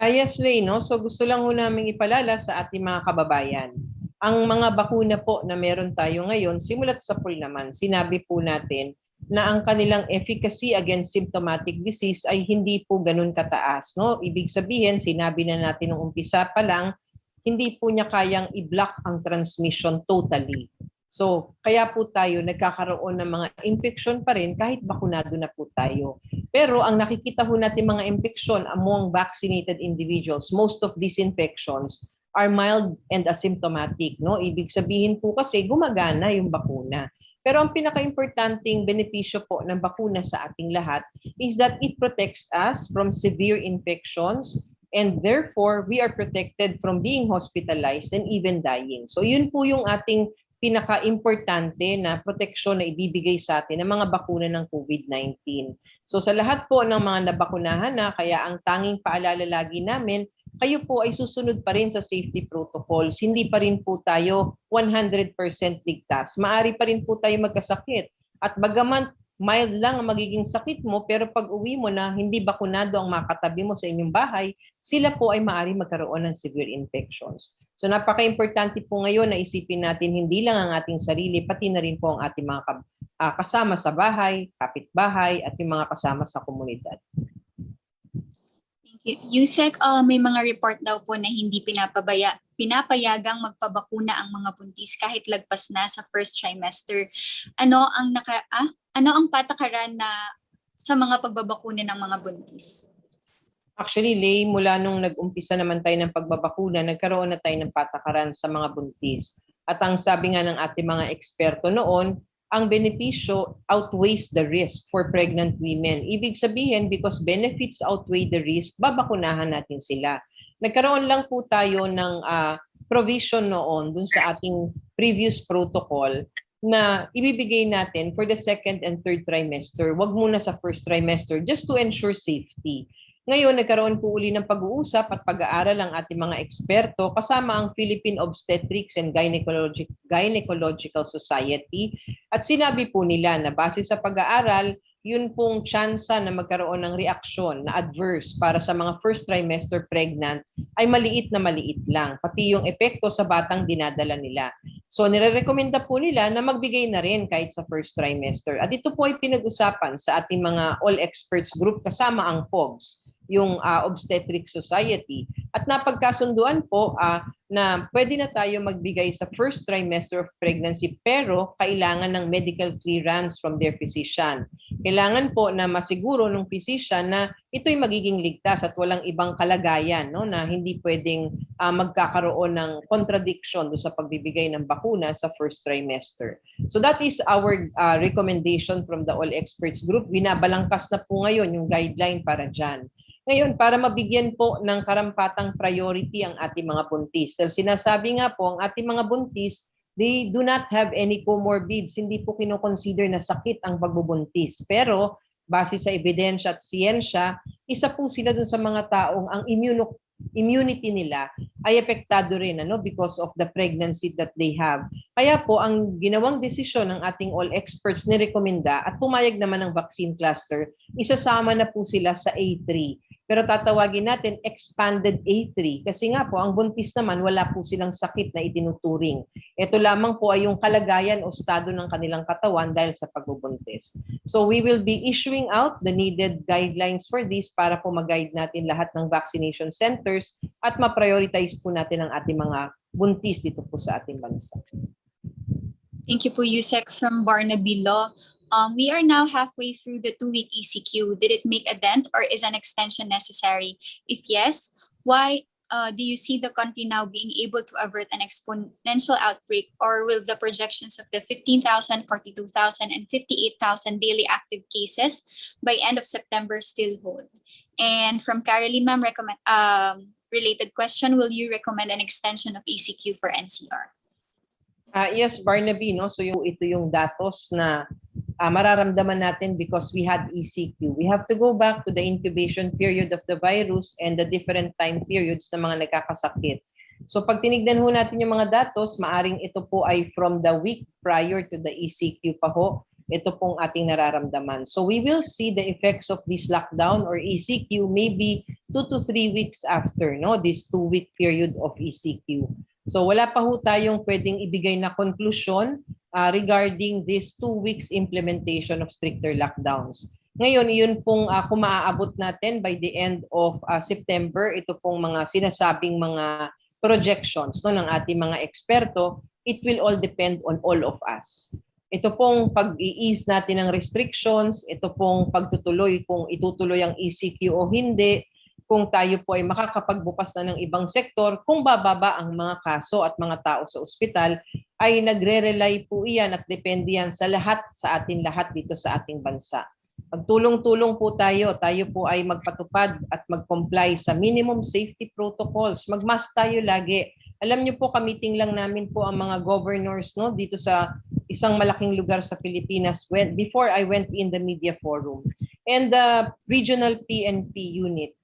Yes, Lay, no? So gusto lang ho namin ipalala sa ating mga kababayan. Ang mga bakuna po na meron tayo ngayon, simulat sa pool naman, sinabi po natin na ang kanilang efficacy against symptomatic disease ay hindi po ganun kataas, no? Ibig sabihin, sinabi na natin nung umpisa pa lang, hindi po niya kayang i-block ang transmission totally. So, kaya po tayo nagkakaroon ng mga infection pa rin kahit bakunado na po tayo. Pero ang nakikita ho natin mga infection among vaccinated individuals, most of these infections are mild and asymptomatic, no? Ibig sabihin po kasi gumagana yung bakuna. Pero ang pinaka-importanting benepisyo po ng bakuna sa ating lahat is that it protects us from severe infections and therefore we are protected from being hospitalized and even dying. So yun po yung ating pinaka-importante na proteksyon na ibibigay sa atin ng mga bakuna ng COVID-19. So sa lahat po ng mga nabakunahan na, kaya ang tanging paalala lagi namin, kayo po ay susunod pa rin sa safety protocols. Hindi pa rin po tayo 100% ligtas. Maari pa rin po tayo magkasakit. At bagaman mild lang ang magiging sakit mo, pero pag uwi mo na hindi bakunado ang makatabi mo sa inyong bahay, sila po ay maari magkaroon ng severe infections. So napaka-importante po ngayon na isipin natin hindi lang ang ating sarili, pati na rin po ang ating mga kasama sa bahay, kapitbahay, at yung mga kasama sa komunidad. Thank you. Yusek, may mga report daw po na hindi pinapayagang magpabakuna ang mga buntis kahit lagpas na sa first trimester. Ano ang patakaran na sa mga pagbabakuna ng mga buntis? Actually, Lay, mula nung nag-umpisa naman tayo ng pagbabakuna, nagkaroon na tayo ng patakaran sa mga buntis. At ang sabi nga ng ating mga eksperto noon, ang benepisyo outweighs the risk for pregnant women. Ibig sabihin, because benefits outweigh the risk, babakunahan natin sila. Nagkaroon lang po tayo ng provision noon dun sa ating previous protocol na ibibigay natin for the second and third trimester. Wag muna sa first trimester just to ensure safety. Ngayon, nagkaroon po uli ng pag-uusap at pag-aaral ang ating mga eksperto kasama ang Philippine Obstetrics and Gynecological Society at sinabi po nila na base sa pag-aaral, yun pong tsansa na magkaroon ng reaksyon na adverse para sa mga first trimester pregnant ay maliit lang, pati yung epekto sa batang dinadala nila. So nire-recommenda po nila na magbigay na rin kahit sa first trimester. At ito po ay pinag-usapan sa ating mga all experts group kasama ang POGS, yung Obstetric Society. At napagkasunduan po na pwede na tayo magbigay sa first trimester of pregnancy pero kailangan ng medical clearance from their physician. Kailangan po na masiguro ng physician na ito'y magiging ligtas at walang ibang kalagayan, no, na hindi pwedeng magkakaroon ng contradiction do sa pagbibigay ng bakuna sa first trimester. So that is our recommendation from the all experts group. Binabalangkas na po ngayon yung guideline para dyan. Ngayon, para mabigyan po ng karampatang priority ang ating mga buntis. Dahil sinasabi nga po, ang ating mga buntis, they do not have any comorbids. Hindi po kinoconsider na sakit ang pagbubuntis. Pero, base sa ebidensya at siyensya, isa po sila dun sa mga taong ang immunity nila ay apektado rin because of the pregnancy that they have. Kaya po, ang ginawang desisyon ng ating all experts nirekomenda at pumayag naman ng vaccine cluster, isasama na po sila sa A3. Pero tatawagin natin expanded A3 kasi nga po ang buntis naman wala po silang sakit na itinuturing. Ito lamang po ay yung kalagayan o estado ng kanilang katawan dahil sa pagbubuntis. So we will be issuing out the needed guidelines for this para po mag-guide natin lahat ng vaccination centers at ma-prioritize po natin ang ating mga buntis dito po sa ating bansa. Thank you po, Yusek from Barnaby Law. We are now halfway through the 2-week ECQ. Did it make a dent or is an extension necessary? If yes, why do you see the country now being able to avert an exponential outbreak, or will the projections of the 15,000, 42,000, and 58,000 daily active cases by end of September still hold? And from Caroline, ma'am, related question, will you recommend an extension of ECQ for NCR? Yes, Barnaby, no? So ito yung datos na mararamdaman natin because we had ECQ. We have to go back to the incubation period of the virus and the different time periods ng mga nagkakasakit. So pag tinignan ho natin yung mga datos, maaring ito po ay from the week prior to the ECQ pa ho. Ito pong ating nararamdaman. So we will see the effects of this lockdown or ECQ maybe 2 to 3 weeks after this 2-week period of ECQ. So wala pa ho tayong pwedeng ibigay na conclusion regarding this 2 weeks implementation of stricter lockdowns. Ngayon, yun pong kung maaabot natin by the end of September, ito pong mga sinasabing mga projections ng ating mga eksperto, it will all depend on all of us. Ito pong pag-i-ease natin ng restrictions, ito pong pagtutuloy kung itutuloy ang ECQ o hindi, kung tayo po ay makakapagbukas na ng ibang sektor, kung bababa ang mga kaso at mga tao sa ospital, ay nagre-rely po iyan at depende yan sa atin lahat dito sa ating bansa. Magtulong-tulong po tayo. Tayo po ay magpatupad at mag-comply sa minimum safety protocols. Mag-mask tayo lagi. Alam niyo po, kamiting lang namin po ang mga governors no dito sa isang malaking lugar sa Pilipinas before I went in the media forum. And the regional PNP unit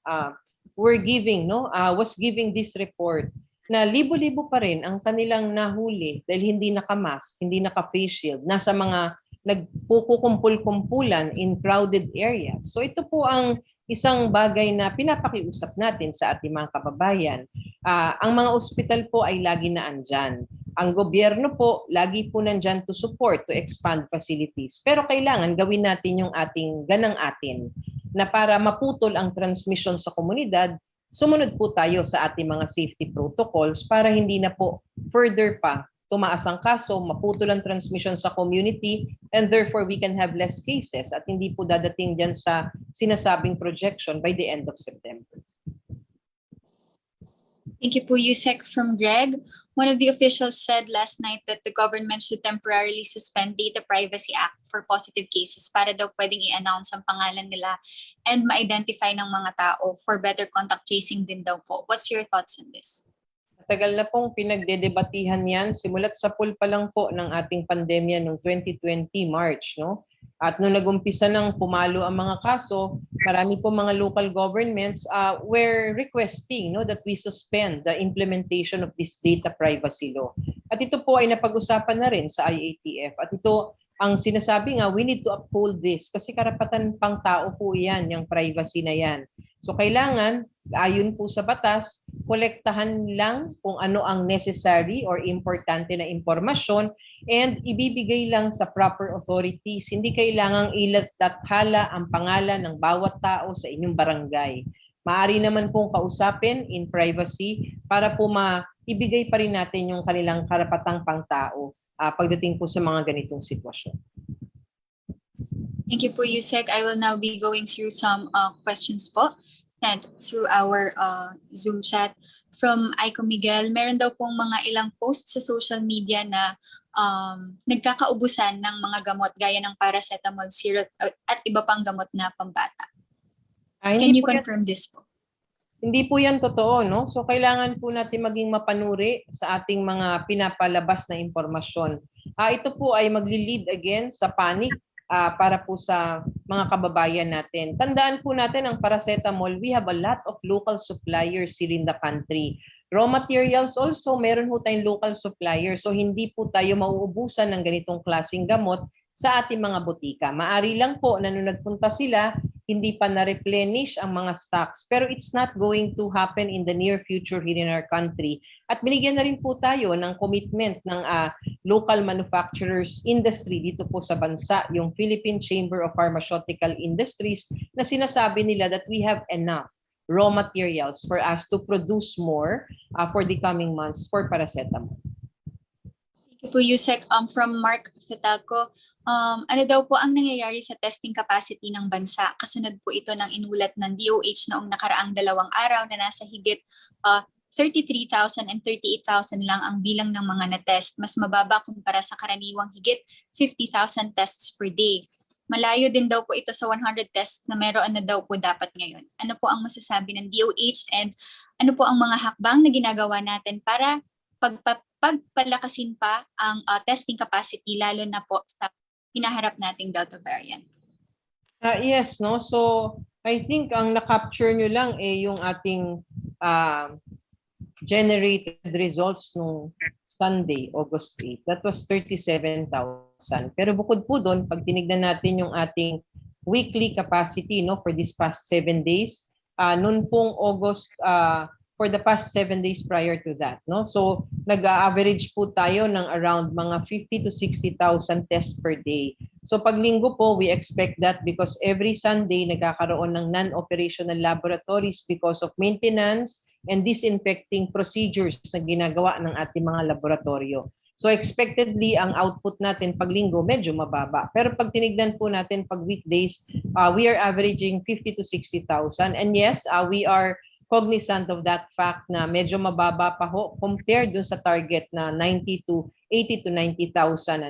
was giving this report na libo-libo pa rin ang kanilang nahuli dahil hindi naka-mask, hindi naka-face shield, nasa mga nagpukukumpul-kumpulan in crowded areas. So ito po ang isang bagay na pinapakiusap natin sa ating mga kababayan. Ang mga ospital po ay lagi na andyan. Ang gobyerno po, lagi po nandyan to support, to expand facilities. Pero kailangan gawin natin yung ating ganang atin na para maputol ang transmission sa komunidad, sumunod po tayo sa ating mga safety protocols para hindi na po further pa tumaas ang kaso, maputol ang transmission sa community, and therefore we can have less cases at hindi po dadating dyan sa sinasabing projection by the end of September. Thank you po, Yusek. From Greg, one of the officials said last night that the government should temporarily suspend Data Privacy Act for positive cases para daw pwedeng i-announce ang pangalan nila and ma-identify ng mga tao for better contact tracing din daw po. What's your thoughts on this? Tagal na pong pinagdedebatihan yan, simulat sa pool pa lang po ng ating pandemya noong 2020 March, no? At nung nag-umpisa nang pumalo ang mga kaso, marami po mga local governments were requesting that we suspend the implementation of this data privacy law. At ito po ay napag-usapan na rin sa IATF. At ito ang sinasabi nga, we need to uphold this kasi karapatan pang tao po yan, yung privacy na yan. So kailangan, ayon po sa batas, kolektahan lang kung ano ang necessary or importante na impormasyon and ibibigay lang sa proper authorities. Hindi kailangang ilathala ang pangalan ng bawat tao sa inyong barangay. Maaari naman pong kausapin in privacy para po maibigay pa rin natin yung kanilang karapatang pangtao pagdating po sa mga ganitong sitwasyon. Thank you po, Yusek. I will now be going through some questions po sent through our Zoom chat from Aiko Miguel. Meron daw pong mga ilang posts sa social media na nagkakaubusan ng mga gamot gaya ng paracetamol, syrup at iba pang gamot na pambata. Can you confirm this po? Hindi po yan totoo, no? So kailangan po natin maging mapanuri sa ating mga pinapalabas na impormasyon. Ito po ay magli-lead again sa panic para po sa mga kababayan natin. Tandaan po natin ang paracetamol, we have a lot of local suppliers here in the country. Raw materials also, meron po tayong local suppliers. So hindi po tayo mauubusan ng ganitong klaseng gamot sa ating mga botika. Maari lang po na nung nagpunta sila, hindi pa na-replenish ang mga stocks. Pero it's not going to happen in the near future here in our country. At binigyan na rin po tayo ng commitment ng local manufacturers industry dito po sa bansa, yung Philippine Chamber of Pharmaceutical Industries, na sinasabi nila that we have enough raw materials for us to produce more for the coming months for paracetamol. Thank you po, Yusek. From Mark Fetalco, ano daw po ang nangyayari sa testing capacity ng bansa? Kasunod po ito ng inulat ng DOH noong nakaraang 2 araw na nasa higit 33,000 and 38,000 lang ang bilang ng mga na-test. Mas mababa kumpara sa karaniwang higit 50,000 tests per day. Malayo din daw po ito sa 100 tests na meron na daw po dapat ngayon. Ano po ang masasabi ng DOH and ano po ang mga hakbang na ginagawa natin para pagpalakasin pa ang testing capacity lalo na po sa hinaharap nating Delta variant? Yes, no? So I think ang na-capture nyo lang yung ating generated results nung Sunday, August 8. That was 37,000. Pero bukod po doon, pag tinignan natin yung ating weekly capacity for this past 7 days, noon pong August, for the past 7 days prior to that. So nag-average po tayo ng around mga 50 to 60,000 tests per day. So pag linggo po, we expect that because every Sunday nagkakaroon ng non-operational laboratories because of maintenance and disinfecting procedures na ginagawa ng ating mga laboratorio. So expectedly, ang output natin pag linggo medyo mababa. Pero pag tinignan po natin pag weekdays, we are averaging 50 to 60,000. And yes, we are cognizant of that fact na medyo mababa pa ho compared dun sa target na 80 to 90,000.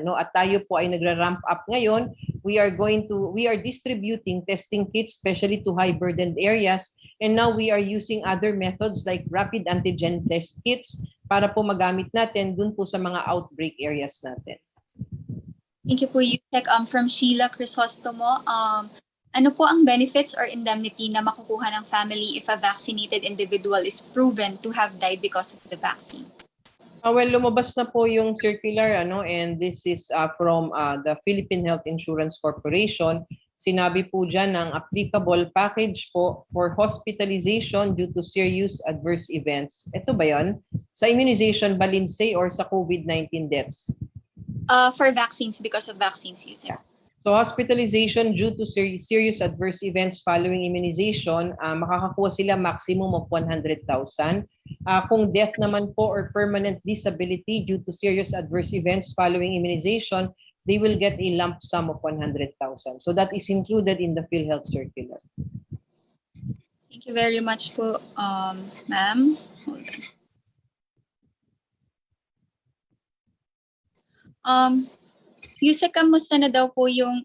At tayo po ay nagra-ramp up ngayon we are distributing testing kits, especially to high burdened areas. And now we are using other methods like rapid antigen test kits para po magamit natin dun po sa mga outbreak areas natin. Thank you po, Yusek. From Sheila Crisostomo, ano po ang benefits or indemnity na makukuha ng family if a vaccinated individual is proven to have died because of the vaccine? Well, lumabas na po yung circular, and this is from the Philippine Health Insurance Corporation. Sinabi po dyan ng applicable package po for hospitalization due to serious adverse events. Ito ba yun? Sa immunization ba, Lindsay, or sa COVID-19 deaths? For vaccines, because of vaccines use. So hospitalization due to serious adverse events following immunization, makakakuha sila maximum of 100,000. Kung death naman po or permanent disability due to serious adverse events following immunization, they will get a lump sum of 100,000. So that is included in the PhilHealth circular. Thank you very much po, ma'am. Yusek, kamusta na daw po yung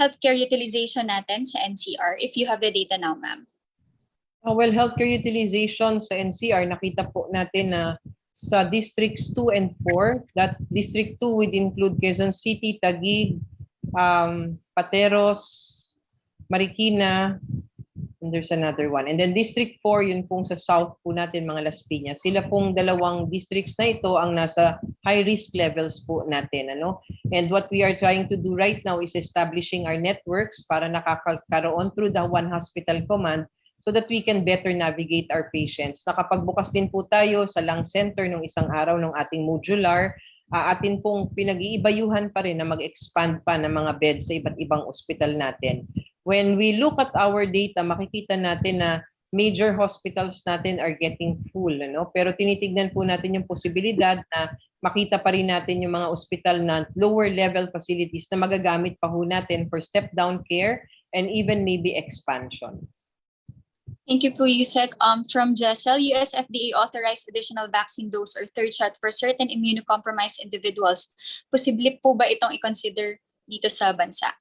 healthcare utilization natin sa NCR? If you have the data now, ma'am. Well, healthcare utilization sa NCR, nakita po natin na sa districts 2 and 4, that district 2 would include Quezon City, Taguig, Pateros, Marikina, and there's another one. And then district 4, yun pong sa south po natin, mga Las Piñas. Sila pong dalawang districts na ito ang nasa high risk levels po natin. And what we are trying to do right now is establishing our networks para nakakaroon through the One Hospital Command so that we can better navigate our patients. Nakapagbukas din po tayo sa lung center nung isang araw ng ating modular. Atin pong pinag-iibayuhan pa rin na mag-expand pa ng mga beds sa iba't ibang ospital natin. When we look at our data, makikita natin na major hospitals natin are getting full. Pero tinitignan po natin yung posibilidad na makita pa rin natin yung mga ospital na lower level facilities na magagamit pa ho natin for step-down care and even maybe expansion. Thank you po, Yusek. From Jessel, US FDA authorized additional vaccine dose or third shot for certain immunocompromised individuals. Posible po ba itong i-consider dito sa bansa?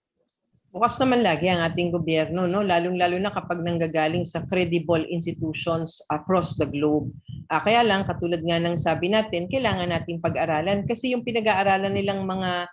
Bukas naman lagi ang ating gobyerno, lalong-lalo na kapag nanggagaling sa credible institutions across the globe. Kaya lang, katulad nga ng sabi natin, kailangan nating pag-aralan kasi yung pinag-aaralan nilang mga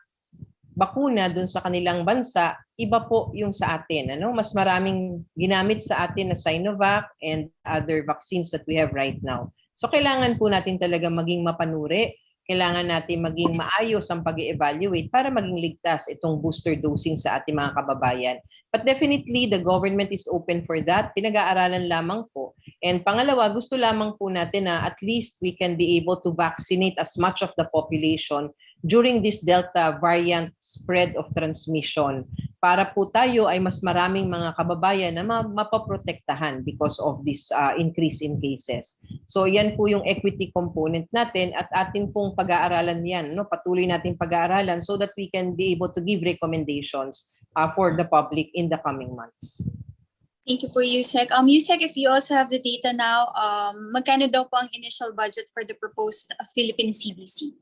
bakuna dun sa kanilang bansa, iba po yung sa atin. Mas maraming ginamit sa atin na Sinovac and other vaccines that we have right now. So kailangan po natin talaga maging mapanuri, kailangan natin maging maayos ang pag-evaluate para maging ligtas itong booster dosing sa ating mga kababayan. But definitely, the government is open for that. Pinag-aaralan lamang po. And pangalawa, gusto lamang po natin na at least we can be able to vaccinate as much of the population during this Delta variant spread of transmission para po tayo ay mas maraming mga kababayan na mapaprotektahan because of this increase in cases. So yan po yung equity component natin at atin pong pag-aaralan yan, patuloy natin pag-aaralan so that we can be able to give recommendations for the public in the coming months. Thank you po, Yusek. Yusek, if you also have the data now, magkano daw po ang initial budget for the proposed Philippine CDC?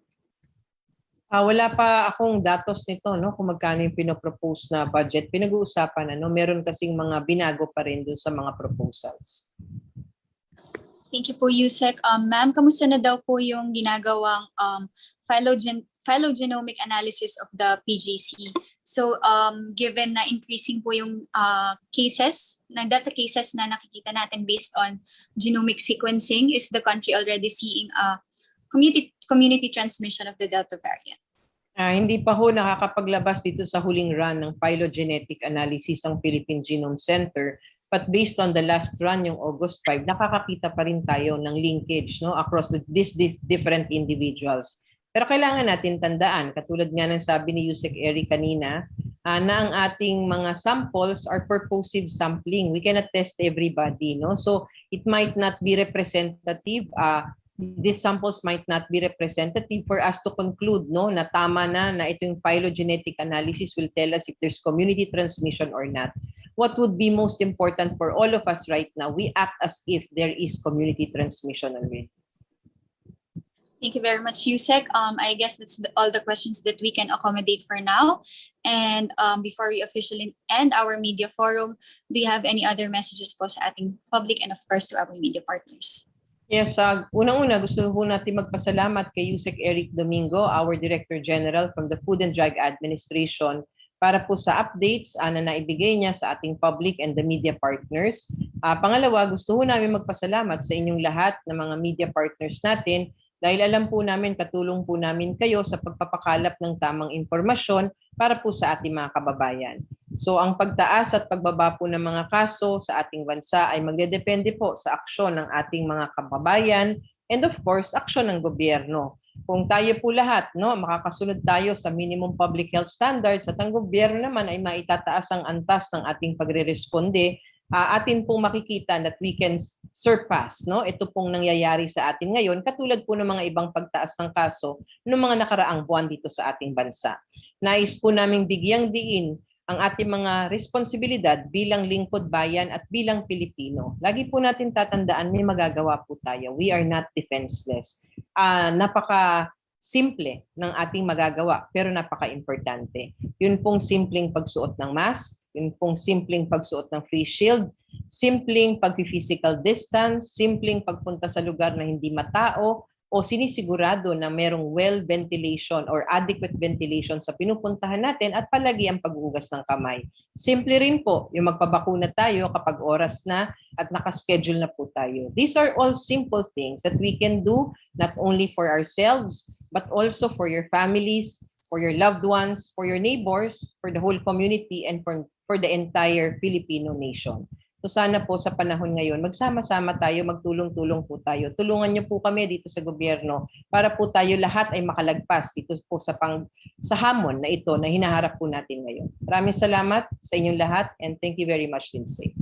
Wala pa akong datos nito, kung magkano yung pinopropose na budget. Pinag-uusapan, meron kasing mga binago pa rin dun sa mga proposals. Thank you po, Yusek. Ma'am, kamusta na daw po yung ginagawang phylogenomic analysis of the PGC? So, given na increasing po yung data cases na nakikita natin based on genomic sequencing, is the country already seeing a community transmission of the Delta variant? Hindi pa ho nakakapaglabas dito sa huling run ng phylogenetic analysis ng Philippine Genome Center. But based on the last run, yung August 5, nakakakita pa rin tayo ng linkage across these different individuals. Pero kailangan natin tandaan, katulad nga ng sabi ni Yusek Eric kanina, na ang ating mga samples are purposive sampling. We cannot test everybody. So it might not be representative. These samples might not be representative for us to conclude na tama na ito yung phylogenetic analysis will tell us if there's community transmission or not. What would be most important for all of us right now, we act as if there is community transmission already. Thank you very much, Yusek. I guess that's all the questions that we can accommodate for now. And before we officially end our media forum, do you have any other messages po sa ating public and of course to our media partners? Yes, unang-una gusto po natin magpasalamat kay Yusek Eric Domingo, our Director General from the Food and Drug Administration, para po sa updates na naibigay niya sa ating public and the media partners. Pangalawa, gusto po namin magpasalamat sa inyong lahat ng mga media partners natin dahil alam po namin, katulong po namin kayo sa pagpapakalap ng tamang impormasyon para po sa ating mga kababayan. So ang pagtaas at pagbaba po ng mga kaso sa ating bansa ay magdedepende po sa aksyon ng ating mga kababayan and of course, aksyon ng gobyerno. Kung tayo po lahat, makakasunod tayo sa minimum public health standards at ang gobyerno naman ay maitataas ang antas ng ating pagre-responde, atin pong makikita that we can surpass ito pong nangyayari sa atin ngayon, katulad po ng mga ibang pagtaas ng kaso ng mga nakaraang buwan dito sa ating bansa. Nais po naming bigyang diin ang ating mga responsibilidad bilang lingkod bayan at bilang Pilipino. Lagi po natin tatandaan, may magagawa po tayo. We are not defenseless. Napaka-simple ng ating magagawa, pero napaka-importante. Yun pong simpleng pagsuot ng mask, yun pong simpleng pagsuot ng face shield, simpleng pag-physical distance, simpleng pagpunta sa lugar na hindi matao, o sinisigurado na merong well ventilation or adequate ventilation sa pinupuntahan natin at palagi ang paghugas ng kamay. Simple rin po yung magpabakuna tayo kapag oras na at nakaschedule na po tayo. These are all simple things that we can do not only for ourselves but also for your families, for your loved ones, for your neighbors, for the whole community, and for the entire Filipino nation. So sana po sa panahon ngayon, magsama-sama tayo, magtulong-tulong po tayo. Tulungan niyo po kami dito sa gobyerno para po tayo lahat ay makalagpas dito po sa hamon na ito na hinaharap po natin ngayon. Maraming salamat sa inyong lahat and thank you very much, Lindsay.